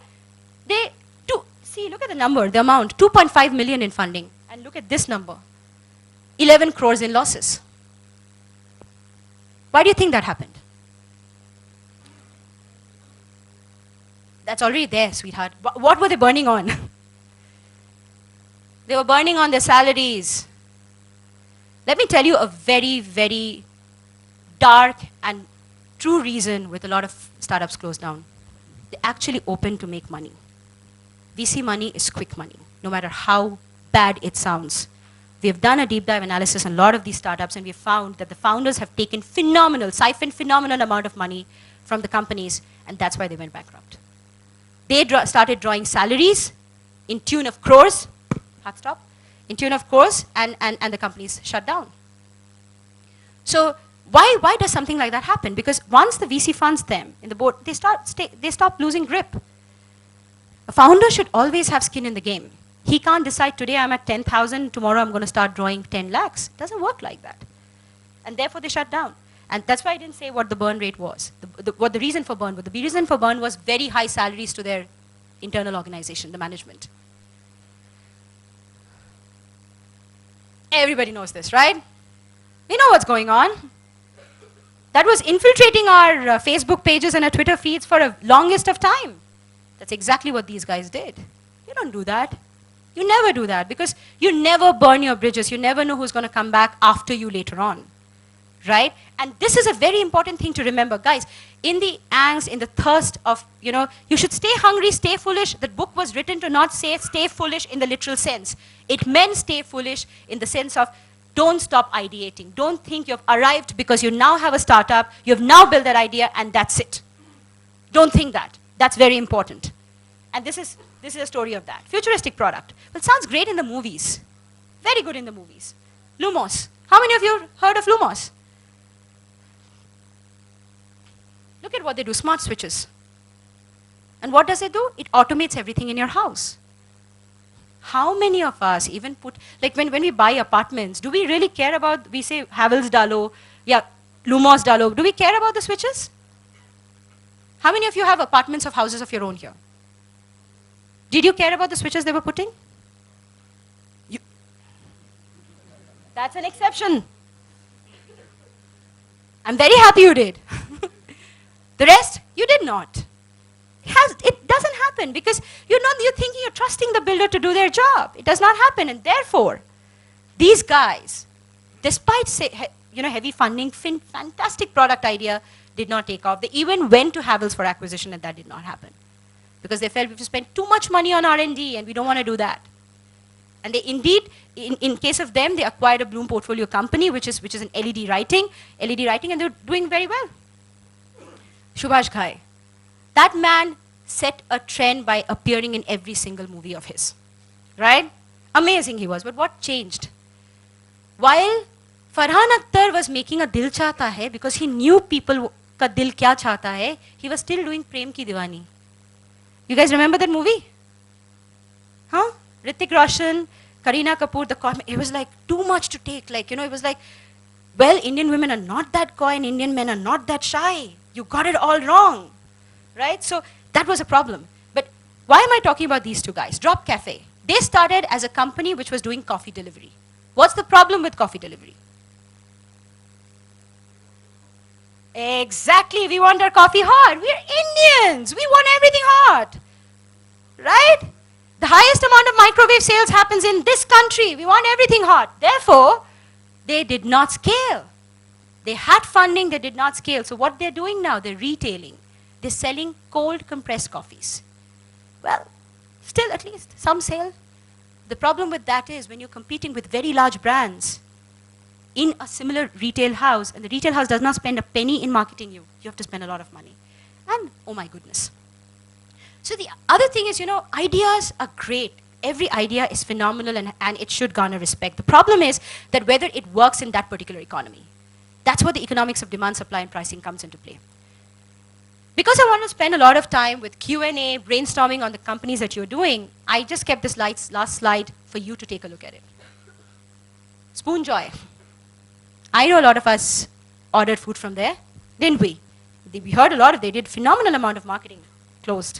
Speaker 2: Look at the number, the amount, 2.5 million in funding. And look at this number, 11 crores in losses. Why do you think that happened? That's already there, sweetheart. What were they burning on? They were burning on their salaries. Let me tell you a very, very dark and true reason with a lot of startups closed down. They're actually open to make money. VC money is quick money. no matter how bad it sounds. We have done a deep dive analysis on a lot of these startups, and we found that the founders have taken siphoned phenomenal amount of money from the companies, and that's why they went bankrupt. They started drawing salaries in tune of crores, hard stop, in tune of crores, and the companies shut down. So why does something like that happen? Because once the VC funds them in the board, they stop losing grip. A founder should always have skin in the game. He can't decide today I'm at 10,000, tomorrow I'm going to start drawing 10 lakhs. It doesn't work like that. And therefore they shut down. And that's why I didn't say what the burn rate was, what the reason for burn was. The reason for burn was very high salaries to their internal organization, the management. Everybody knows this, right? We know what's going on. That was infiltrating our Facebook pages and our Twitter feeds for the longest of time. That's exactly what these guys did. You don't do that. You never do that because you never burn your bridges. You never know who's going to come back after you later on, right? And this is a very important thing to remember. Guys, in the angst, in the thirst of, you should stay hungry, stay foolish. That book was written to not say stay foolish in the literal sense. It meant stay foolish in the sense of don't stop ideating. Don't think you've arrived because you now have a startup, you've now built that idea, and that's it. Don't think that. That's very important. And this is a story of that. Futuristic product. Well, it sounds great in the movies. Very good in the movies. Lumos. How many of you heard of Lumos? Look at what they do, smart switches. And what does it do? It automates everything in your house. How many of us even put, like when we buy apartments, do we really care about, we say Havells Dalo, yeah, Lumos Dalo, do we care about the switches? How many of you have apartments of houses of your own here? Did you care about the switches they were putting? That's an exception. I'm very happy you did. The rest, you did not. It doesn't happen because you're thinking you're trusting the builder to do their job. It does not happen, and therefore, these guys, despite heavy funding, fantastic product idea, did not take off. They even went to Havells for acquisition, and that did not happen because they felt we've spent too much money on R&D, and we don't want to do that. And they indeed, in case of them, they acquired a Bloom portfolio company, which is an LED writing, and they're doing very well. Subhash Ghai. That man set a trend by appearing in every single movie of his, right? Amazing he was, but what changed? While Farhan Akhtar was making a Dil Chahta Hai because he knew people ka dil kya chahta hai, he was still doing Prem Ki Diwani. You guys remember that movie? Huh? Hrithik Roshan, Kareena Kapoor, it was like too much to take. It was like, well, Indian women are not that coy and Indian men are not that shy. You got it all wrong, right? So that was a problem. But why am I talking about these two guys? Drop Cafe. They started as a company which was doing coffee delivery. What's the problem with coffee delivery? Exactly, we want our coffee hot. We're Indians. We want everything hot, right? The highest amount of microwave sales happens in this country. We want everything hot. Therefore, they did not scale. They had funding, they did not scale. So what they're doing now, they're retailing. They're selling cold compressed coffees. Well, still at least some sale. The problem with that is when you're competing with very large brands in a similar retail house, and the retail house does not spend a penny in marketing you have to spend a lot of money. And oh my goodness. So the other thing is, ideas are great. Every idea is phenomenal and it should garner respect. The problem is that whether it works in that particular economy. That's where the economics of demand, supply, and pricing comes into play. Because I want to spend a lot of time with Q&A, brainstorming on the companies that you're doing, I just kept this last slide for you to take a look at it. Spoon Joy. I know a lot of us ordered food from there, didn't we? We heard a lot of, they did phenomenal amount of marketing. Closed.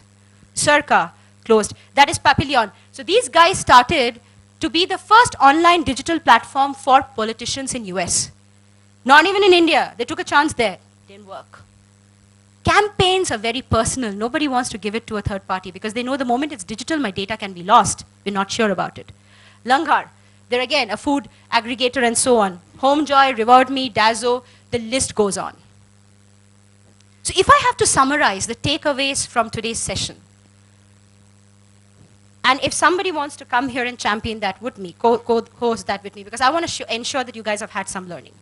Speaker 2: Circa, closed. That is Papillon. So these guys started to be the first online digital platform for politicians in US. Not even in India. They took a chance there. Didn't work. Campaigns are very personal. Nobody wants to give it to a third party because they know the moment it's digital, my data can be lost. We're not sure about it. Langhar. They're again a food aggregator and so on. Homejoy, Reward Me, Dazzo, the list goes on. So if I have to summarize the takeaways from today's session, And if somebody wants to come here and champion that with me, co-host that with me, because I want to ensure that you guys have had some learning,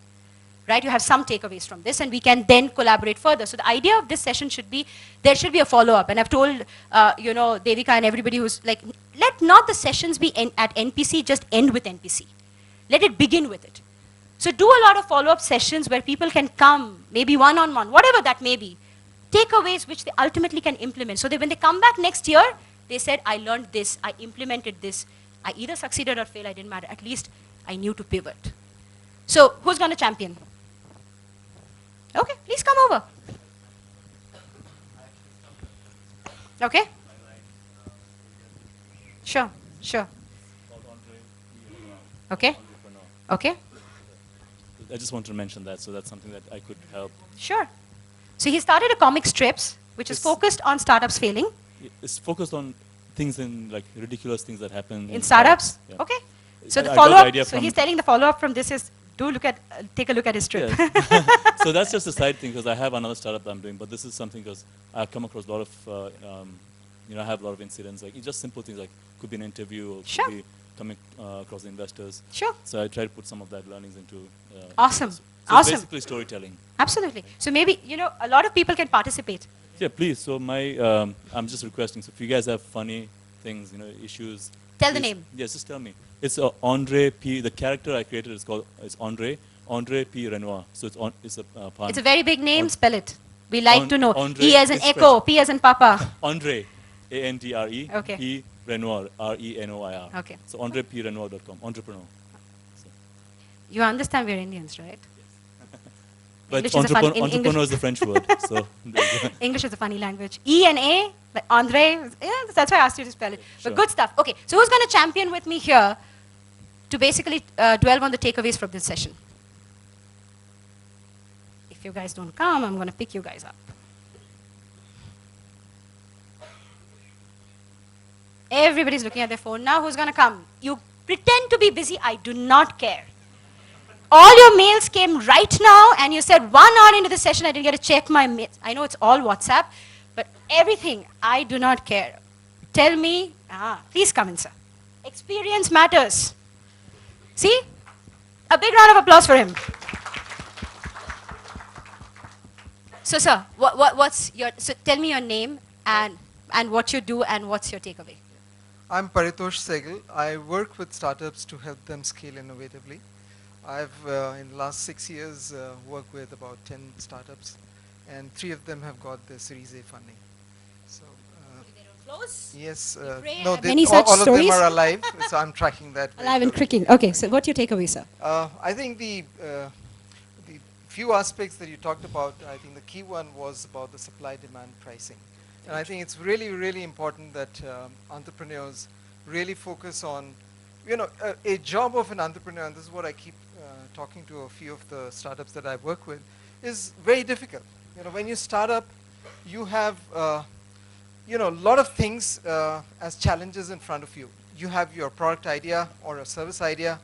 Speaker 2: right? You have some takeaways from this, and we can then collaborate further. So the idea of this session should be, there should be a follow-up. And I've told, Devika and everybody who's like, let not the sessions be at NPC just end with NPC. Let it begin with it. So do a lot of follow-up sessions where people can come, maybe one-on-one, whatever that may be, takeaways which they ultimately can implement. So that when they come back next year, they said, I learned this, I implemented this, I either succeeded or failed, I didn't matter. At least I knew to pivot. So who's going to champion? Okay, please come over. Okay? Sure, sure. Okay? Okay?
Speaker 10: I just wanted to mention that, so that's something that I could help.
Speaker 2: Sure. So he started a comic strips, which is focused on startups failing.
Speaker 10: It's focused on things like ridiculous things that happen
Speaker 2: In startups?
Speaker 10: Yeah.
Speaker 2: Okay. So the
Speaker 10: I got
Speaker 2: follow-up,
Speaker 10: idea
Speaker 2: so
Speaker 10: from-
Speaker 2: he's telling the follow-up from this is, take a look at his strip.
Speaker 10: Yes. So that's just a side thing, because I have another startup that I'm doing, but this is something because I've come across a lot of, I have a lot of incidents, like it's just simple things like could be an interview or
Speaker 2: Sure.
Speaker 10: could be coming across the investors.
Speaker 2: Sure.
Speaker 10: So I try to put some of that learnings into.
Speaker 2: Awesome.
Speaker 10: So
Speaker 2: Awesome.
Speaker 10: basically storytelling.
Speaker 2: Absolutely. So maybe, a lot of people can participate.
Speaker 10: Yeah, please. So I'm just requesting. So if you guys have funny things, issues.
Speaker 2: Tell the
Speaker 10: please-
Speaker 2: name.
Speaker 10: Yes, just tell me. It's Andre P. The character I created is called Andre P. Renoir. So it's a pun.
Speaker 2: It's a very big name, spell it. We like to know.
Speaker 10: Andre
Speaker 2: E as in
Speaker 10: is
Speaker 2: echo,
Speaker 10: spelled-
Speaker 2: P as in papa.
Speaker 10: Andre, Andre,
Speaker 2: Okay.
Speaker 10: P. Renoir, Renoir.
Speaker 2: Okay.
Speaker 10: So AndrePrenoir.com, entrepreneur.
Speaker 2: You understand we're Indians, right?
Speaker 10: But
Speaker 2: English is a fun- in
Speaker 10: entrepreneur
Speaker 2: English-
Speaker 10: is the French word. So there you go.
Speaker 2: English is a funny language. E and A, like Andre, yeah, that's why I asked you to spell it.
Speaker 10: Sure.
Speaker 2: But good stuff. Okay, so who's going to champion with me here to basically dwell on the takeaways from this session? If you guys don't come, I'm going to pick you guys up. Everybody's looking at their phone now. Who's going to come? You pretend to be busy. I do not care. All your mails came right now, and you said 1 hour into the session, I didn't get to check my mails. I know it's all WhatsApp, but everything, I do not care. Tell me, please come in, sir. Experience matters. See? A big round of applause for him. So, sir, so tell me your name and what you do and what's your takeaway.
Speaker 11: I'm Paritosh Sehgal. I work with startups to help them scale innovatively. I've, in the last 6 years, worked with about 10 startups, and 3 of them have got their Series A funding. So, yes, no,
Speaker 2: many
Speaker 11: all
Speaker 2: such
Speaker 11: of them
Speaker 2: stories?
Speaker 11: are alive, so I'm tracking that. very
Speaker 2: Alive and
Speaker 11: closely.
Speaker 2: cricking. Okay, so what's your takeaway, sir?
Speaker 11: I think the few aspects that you talked about, I think the key one was about the supply-demand pricing. And I think it's really, really important that entrepreneurs really focus on, a job of an entrepreneur, and this is what I keep talking to a few of the startups that I work with, is very difficult. When you start up, you have, a lot of things as challenges in front of you. You have your product idea or a service idea.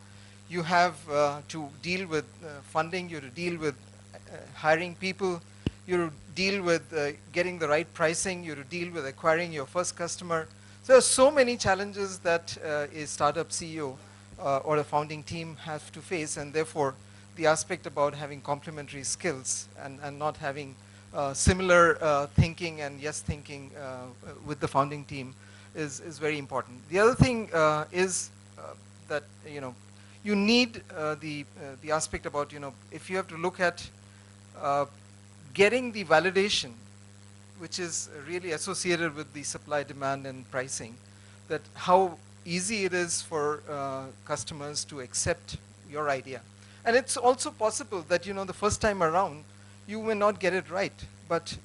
Speaker 11: You have to deal with funding. You have to deal with hiring people. You have to deal with getting the right pricing. You have to deal with acquiring your first customer. So there are so many challenges that a startup CEO or a founding team have to face, and therefore the aspect about having complementary skills and not having similar thinking and yes thinking with the founding team is very important. The other thing is that you need the aspect about if you have to look at getting the validation, which is really associated with the supply, demand, and pricing, that how easy it is for customers to accept your idea. And it's also possible that the first time around you may not get it right, but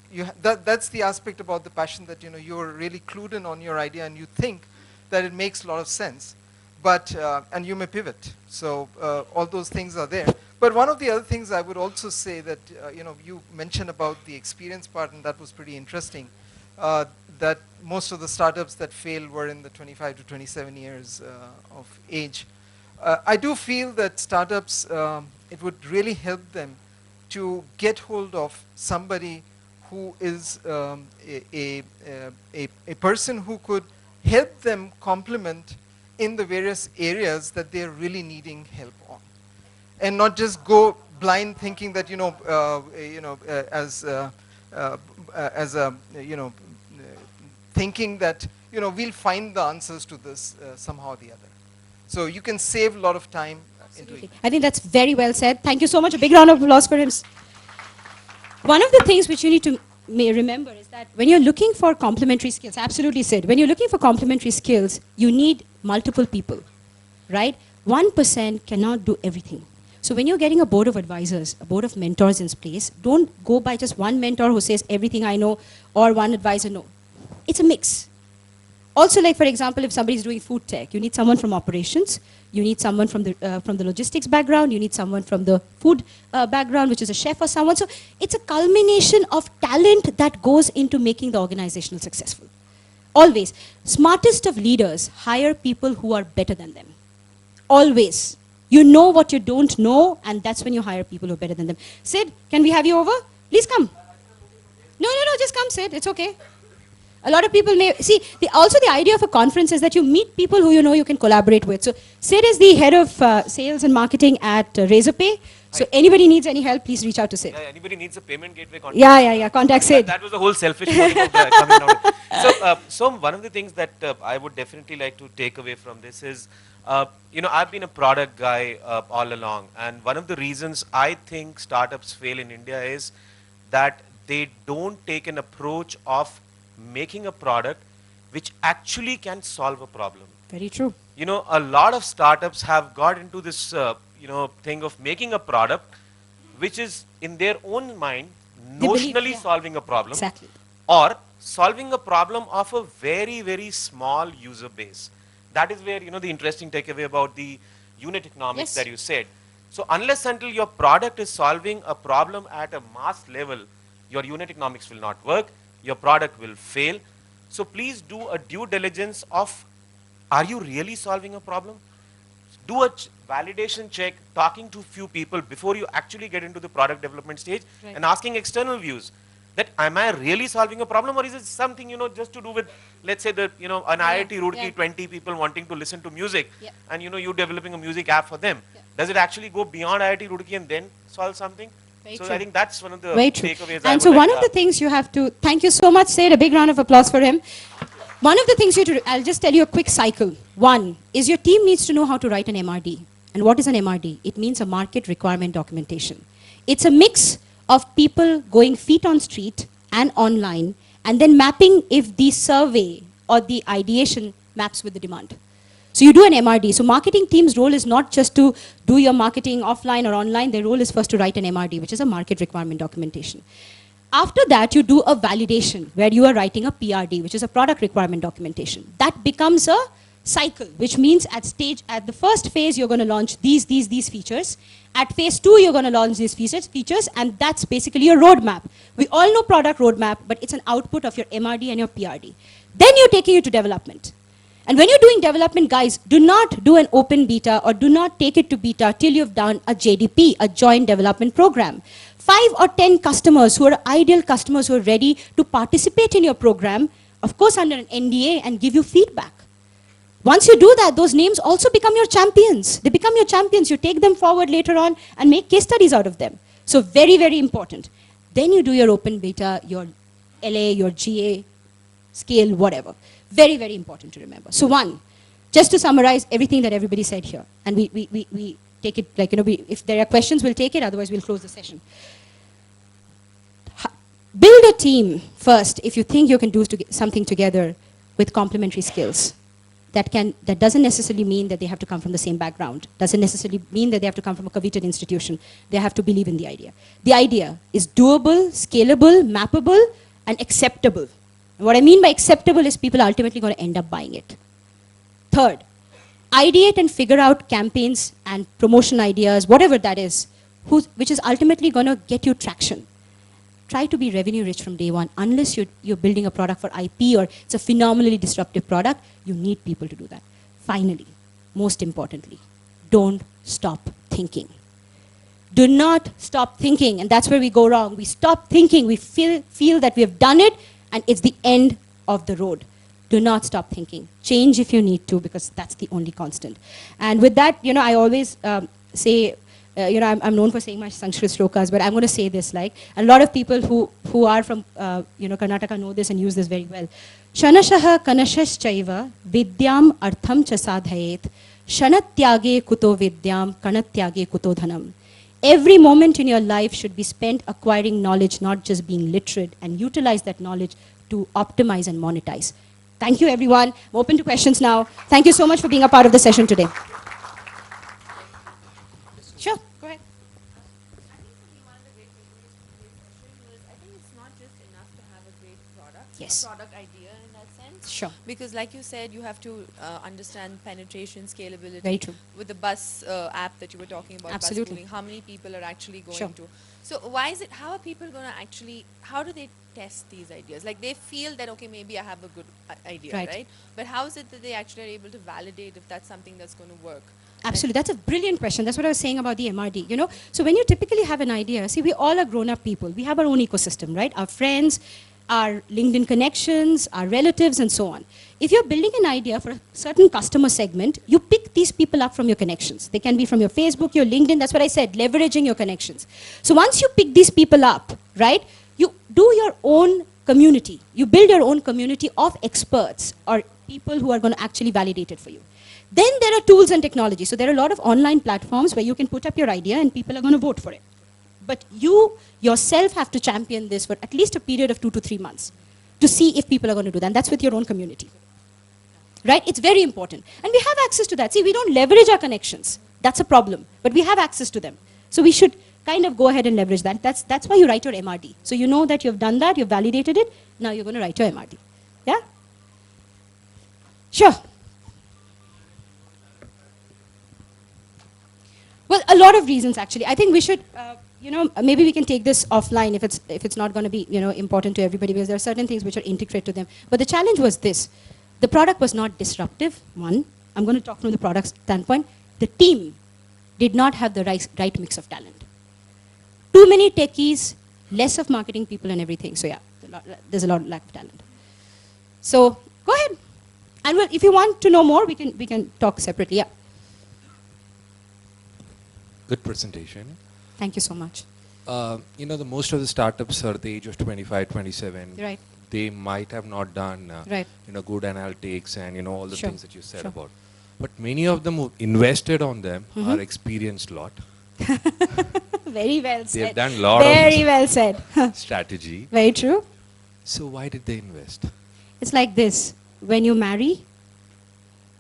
Speaker 11: that's the aspect about the passion, that you're really clued in on your idea and you think that it makes a lot of sense, but and you may pivot. So all those things are there. But one of the other things I would also say that you mentioned about the experience part, and that was pretty interesting, that most of the startups that failed were in the 25 to 27 years of age. I do feel that startups, it would really help them to get hold of somebody who is a person who could help them complement in the various areas that they're really needing help on. And not just go blind thinking that, as a, thinking that, we'll find the answers to this somehow or the other. So you can save a lot of time into it.
Speaker 2: I think that's very well said. Thank you so much. A big round of applause for him. One of the things which you need to remember is that when you're looking for complementary skills, absolutely Sid, when you're looking for complementary skills, you need multiple people, right? 1% cannot do everything. So when you're getting a board of advisors, a board of mentors in place, don't go by just one mentor who says everything I know or one advisor no. It's a mix. Also, like for example, if somebody's doing food tech, you need someone from operations, you need someone from the logistics background, you need someone from the food background, which is a chef or someone. So it's a culmination of talent that goes into making the organization successful. Always. Smartest of leaders hire people who are better than them. Always. You know what you don't know, and that's when you hire people who are better than them. Sid, can we have you over? Please come. No, just come, Sid. It's okay. A lot of people may, see, also the idea of a conference is that you meet people who you know you can collaborate with. So Sid is the head of sales and marketing at Razorpay. So anybody needs any help, please reach out to Sid.
Speaker 7: Yeah, anybody needs a payment gateway contact.
Speaker 2: Yeah, contact Sid.
Speaker 7: That was the whole selfish motive of coming out. So one of the things that I would definitely like to take away from this is, I've been a product guy all along, and one of the reasons I think startups fail in India is that they don't take an approach of making a product which actually can solve a problem.
Speaker 2: Very true.
Speaker 7: A lot of startups have got into this, thing of making a product which is in their own mind notionally solving a problem,
Speaker 2: exactly,
Speaker 7: or solving a problem of a very, very small user base. That is where, the interesting takeaway about the unit economics that you said. So unless until your product is solving a problem at a mass level, your unit economics will not work, your product will fail. So please do a due diligence of, are you really solving a problem? Do a validation check, talking to few people before you actually get into the product development stage, and asking external views. That am I really solving a problem, or is it something, just to do with, let's say, an IIT Roorkee, 20 people wanting to listen to music, and you developing a music app for them. Does it actually go beyond IIT Roorkee and then solve something?
Speaker 2: Very
Speaker 7: so
Speaker 2: true.
Speaker 7: I think that's one of the takeaways.
Speaker 2: And so one of the things you have to, thank you so much, Sid, a big round of applause for him. One of the things I'll just tell you a quick cycle. One is your team needs to know how to write an MRD. And what is an MRD? It means a market requirement documentation. It's a mix of people going feet on street and online, and then mapping if the survey or the ideation maps with the demand. So you do an MRD. So marketing team's role is not just to do your marketing offline or online. Their role is first to write an MRD, which is a market requirement documentation. After that, you do a validation where you are writing a PRD, which is a product requirement documentation. That becomes a cycle, which means at the first phase, you're going to launch these features. At phase 2, you're going to launch these features, and that's basically your roadmap. We all know product roadmap, but it's an output of your MRD and your PRD. Then you're taking it to development. And when you're doing development, guys, do not do an open beta or do not take it to beta till you've done a JDP, a joint development program. 5 or 10 customers who are ideal customers who are ready to participate in your program, of course under an NDA, and give you feedback. Once you do that, those names also become your champions. They become your champions. You take them forward later on and make case studies out of them. So very, very important. Then you do your open beta, your LA, your GA, scale, whatever. Very, very important to remember. So one, just to summarize everything that everybody said here, and we take it like, if there are questions, we'll take it, otherwise we'll close the session. Build a team first if you think you can do something together with complementary skills. That doesn't necessarily mean that they have to come from the same background. Doesn't necessarily mean that they have to come from a coveted institution. They have to believe in the idea. The idea is doable, scalable, mappable, and acceptable. And what I mean by acceptable is people are ultimately going to end up buying it. Third, ideate and figure out campaigns and promotion ideas, whatever that is, which is ultimately going to get you traction. Try to be revenue rich from day one. Unless you're building a product for IP or it's a phenomenally disruptive product, you need people to do that. Finally, most importantly, don't stop thinking. Do not stop thinking, and that's where we go wrong. We stop thinking, we feel that we have done it, and it's the end of the road. Do not stop thinking. Change if you need to, because that's the only constant. And with that, I always say, I'm known for saying my Sanskrit shlokas, but I'm going to say this, like, a lot of people who are from, Karnataka know this and use this very well. Shanashaha kanashaschaiva vidyam artham cha sadhayet shanatyage kuto vidyam kanatyage kuto dhanam. Every moment in your life should be spent acquiring knowledge, not just being literate, and utilize that knowledge to optimize and monetize. Thank you, everyone. I'm open to questions now. Thank you so much for being a part of the session today. Sure, go ahead. Yes.
Speaker 12: Product idea in that sense.
Speaker 2: Sure.
Speaker 12: Because like you said, you have to understand penetration, scalability.
Speaker 2: Very true.
Speaker 12: With the bus app that you were talking about,
Speaker 2: Absolutely.
Speaker 12: bus pooling, how many people are actually going
Speaker 2: Sure.
Speaker 12: to. So why is it, how are people going to actually, how do they test these ideas? Like they feel that, okay, maybe I have a good idea,
Speaker 2: Right.
Speaker 12: right? But how is it that they actually are able to validate if that's something that's going to work?
Speaker 2: Absolutely. That's a brilliant question. That's what I was saying about the MRD. So when you typically have an idea, see, we all are grown-up people. We have our own ecosystem, right? Our friends, our LinkedIn connections, our relatives, and so on. If you're building an idea for a certain customer segment, you pick these people up from your connections. They can be from your Facebook, your LinkedIn. That's what I said, leveraging your connections. So once you pick these people up, right, you do your own community. You build your own community of experts or people who are going to actually validate it for you. Then there are tools and technology. So there are a lot of online platforms where you can put up your idea and people are going to vote for it. But you yourself have to champion this for at least a period of 2 to 3 months to see if people are going to do that. And that's with your own community. Right? It's very important. And we have access to that. See, we don't leverage our connections. That's a problem. But we have access to them. So we should kind of go ahead and leverage that. That's why you write your MRD. So you know that you've done that, you've validated it. Now you're going to write your MRD. Yeah? Sure. Well, a lot of reasons actually. I think we should, maybe we can take this offline if it's not going to be, important to everybody, because there are certain things which are integrated to them. But the challenge was this: the product was not disruptive. One, I'm going to talk from the product standpoint. The team did not have the right mix of talent. Too many techies, less of marketing people and everything. So yeah, there's a lot of lack of talent. So go ahead, and well, if you want to know more, we can talk separately. Yeah.
Speaker 13: Good presentation.
Speaker 2: Thank you so much.
Speaker 13: The most of the startups are the age of 25, 27.
Speaker 2: Right.
Speaker 13: They might have not done,
Speaker 2: right.
Speaker 13: Good analytics and, all the
Speaker 2: Sure.
Speaker 13: things that you said
Speaker 2: Sure.
Speaker 13: about. But many of them who invested on them are experienced lot.
Speaker 2: Very well said.
Speaker 13: They've done a lot
Speaker 2: Very
Speaker 13: of
Speaker 2: well said.
Speaker 13: strategy.
Speaker 2: Very true.
Speaker 13: So why did they invest?
Speaker 2: It's like this. When you marry,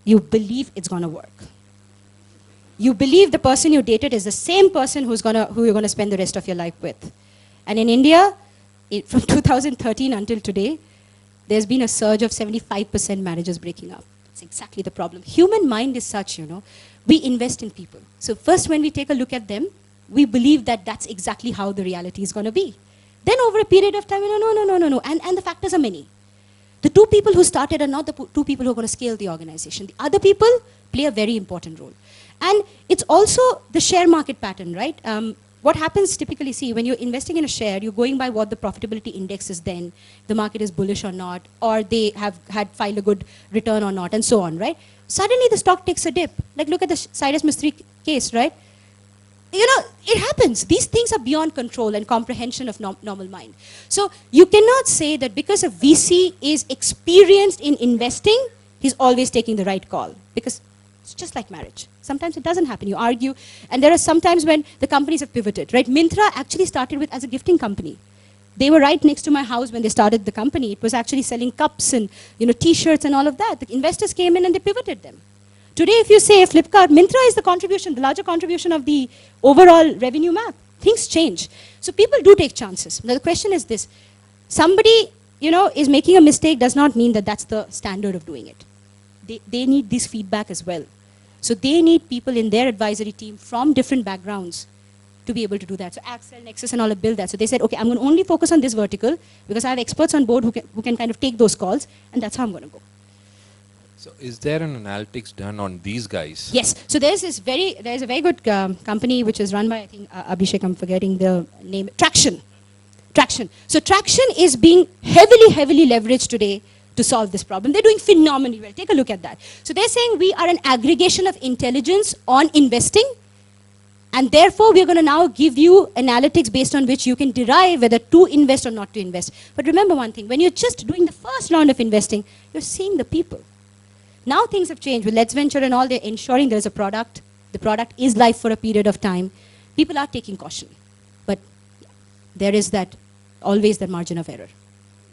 Speaker 2: you believe it's going to work. You believe the person you dated is the same person who you're going to spend the rest of your life with. And in India, from 2013 until today, there's been a surge of 75% marriages breaking up. That's exactly the problem. Human mind is such, we invest in people. So first when we take a look at them, we believe that that's exactly how the reality is going to be. Then over a period of time, no. And the factors are many. The two people who started are not the two people who are going to scale the organization. The other people play a very important role. And it's also the share market pattern, right? What happens typically, see, when you're investing in a share, you're going by what the profitability index is then, the market is bullish or not, or they have had filed a good return or not, and so on, right? Suddenly the stock takes a dip. Like look at the Cyrus Mistry case, right? It happens. These things are beyond control and comprehension of normal mind. So you cannot say that because a VC is experienced in investing, he's always taking the right call. Because it's just like marriage. Sometimes it doesn't happen. You argue. And there are some times when the companies have pivoted, right? Myntra actually started as a gifting company. They were right next to my house when they started the company. It was actually selling cups and, T-shirts and all of that. The investors came in and they pivoted them. Today, if you say Flipkart, Myntra is the larger contribution of the overall revenue map. Things change. So people do take chances. Now the question is this. Somebody, is making a mistake does not mean that that's the standard of doing it. They need this feedback as well. So they need people in their advisory team from different backgrounds to be able to do that. So Axel, Nexus and all have built that. So they said, okay, I'm going to only focus on this vertical because I have experts on board who can kind of take those calls, and that's how I'm going to go.
Speaker 13: So is there an analytics done on these guys?
Speaker 2: Yes. So there's a very good company which is run by, I think, Abhishek, I'm forgetting the name, Traction. So Traction is being heavily leveraged today to solve this problem. They're doing phenomenally well. Take a look at that. So they're saying we are an aggregation of intelligence on investing, and therefore we're going to now give you analytics based on which you can derive whether to invest or not to invest. But remember one thing, when you're just doing the first round of investing, you're seeing the people. Now things have changed. With Let's Venture and all, they're ensuring there's a product. The product is live for a period of time. People are taking caution. But there is that, always that margin of error.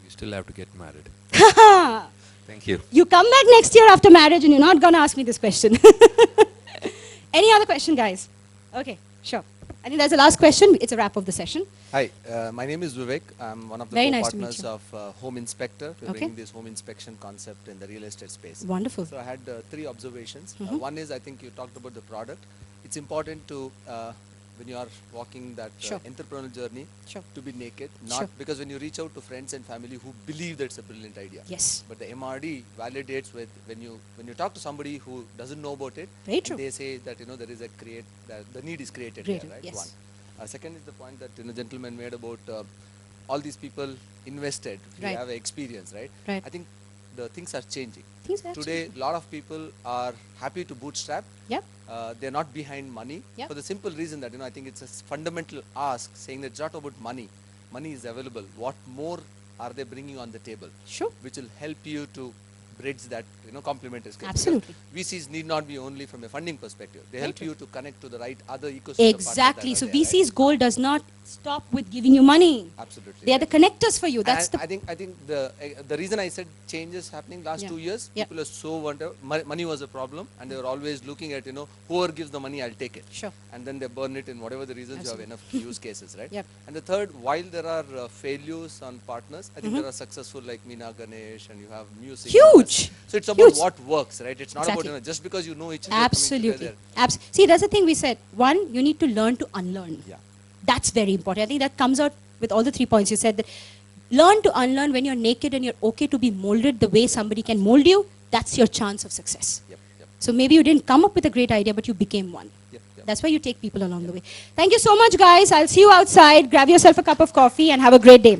Speaker 13: You still have to get married.
Speaker 2: Thank
Speaker 13: Thank you.
Speaker 2: You come back next year after marriage and you're not going to ask me this question. Any other question, guys? Okay, sure. I think that's the last question. It's a wrap of the session.
Speaker 14: Hi, my name is Vivek. I'm one of the
Speaker 2: Very nice to meet
Speaker 14: co-partners of Home Inspector. We're
Speaker 2: Okay.
Speaker 14: bringing this home inspection concept in the real estate space.
Speaker 2: Wonderful.
Speaker 14: So I had 3 observations.
Speaker 2: Mhm.
Speaker 14: One is, I think you talked about the product. It's important to, when you are walking that
Speaker 2: Sure.
Speaker 14: entrepreneurial journey,
Speaker 2: Sure.
Speaker 14: to be naked. Not
Speaker 2: Sure.
Speaker 14: because when you reach out to friends and family who believe that it's a brilliant idea.
Speaker 2: Yes.
Speaker 14: But the MRD validates with when you talk to somebody who doesn't know about it.
Speaker 2: Very
Speaker 14: and
Speaker 2: true.
Speaker 14: they say that there is the need is created
Speaker 2: Created,
Speaker 14: there, right?
Speaker 2: yes.
Speaker 14: One. Second is the point that gentleman made about all these people invested. We
Speaker 2: Right.
Speaker 14: have experience, right?
Speaker 2: Right.
Speaker 14: I think the things are changing.
Speaker 2: Things are
Speaker 14: Today,
Speaker 2: changing.
Speaker 14: a lot of people are happy to bootstrap.
Speaker 2: Yep.
Speaker 14: They're not behind money
Speaker 2: Yep.
Speaker 14: for the simple reason that I think it's a fundamental ask saying that it's not about money. Money is available. What more are they bringing on the table?
Speaker 2: Sure.
Speaker 14: Which will help you to bridge that complementary skills.
Speaker 2: Absolutely.
Speaker 14: Because VCs need not be only from a funding perspective. They
Speaker 2: Very
Speaker 14: help
Speaker 2: true.
Speaker 14: you to connect to the right other ecosystem.
Speaker 2: Exactly. So
Speaker 14: partners that are there,
Speaker 2: VC's goal does not stop with giving you money.
Speaker 14: right? Absolutely.
Speaker 2: They are the connectors for you.
Speaker 14: And
Speaker 2: That's the
Speaker 14: I think the reason I said changes happening last
Speaker 2: Yeah.
Speaker 14: 2 years,
Speaker 2: Yeah.
Speaker 14: people are so money was a problem, and they were always looking at whoever gives the money, I'll take it.
Speaker 2: Sure.
Speaker 14: And then they burn it in whatever the reasons you have enough use cases, right?
Speaker 2: Yep.
Speaker 14: And the third, while there are failures on partners, I think
Speaker 2: Mhm.
Speaker 14: there are successful like Meena Ganesh, and you have music.
Speaker 2: Huge.
Speaker 14: So it's about
Speaker 2: Huge.
Speaker 14: what works, right? It's not
Speaker 2: Exactly.
Speaker 14: about just because you know each other. coming
Speaker 2: Absolutely.
Speaker 14: together.
Speaker 2: See, that's the thing we said. One, you need to learn to unlearn.
Speaker 14: Yeah.
Speaker 2: That's very important. I think that comes out with all the 3 points you said. That learn to unlearn when you're naked and you're okay to be molded the way somebody can mold you. That's your chance of success.
Speaker 14: Yep, yep,
Speaker 2: So maybe you didn't come up with a great idea, but you became one.
Speaker 14: yep, yep.
Speaker 2: That's why you take people along the way. Thank you so much, guys. I'll see you outside. Grab yourself a cup of coffee and have a great day.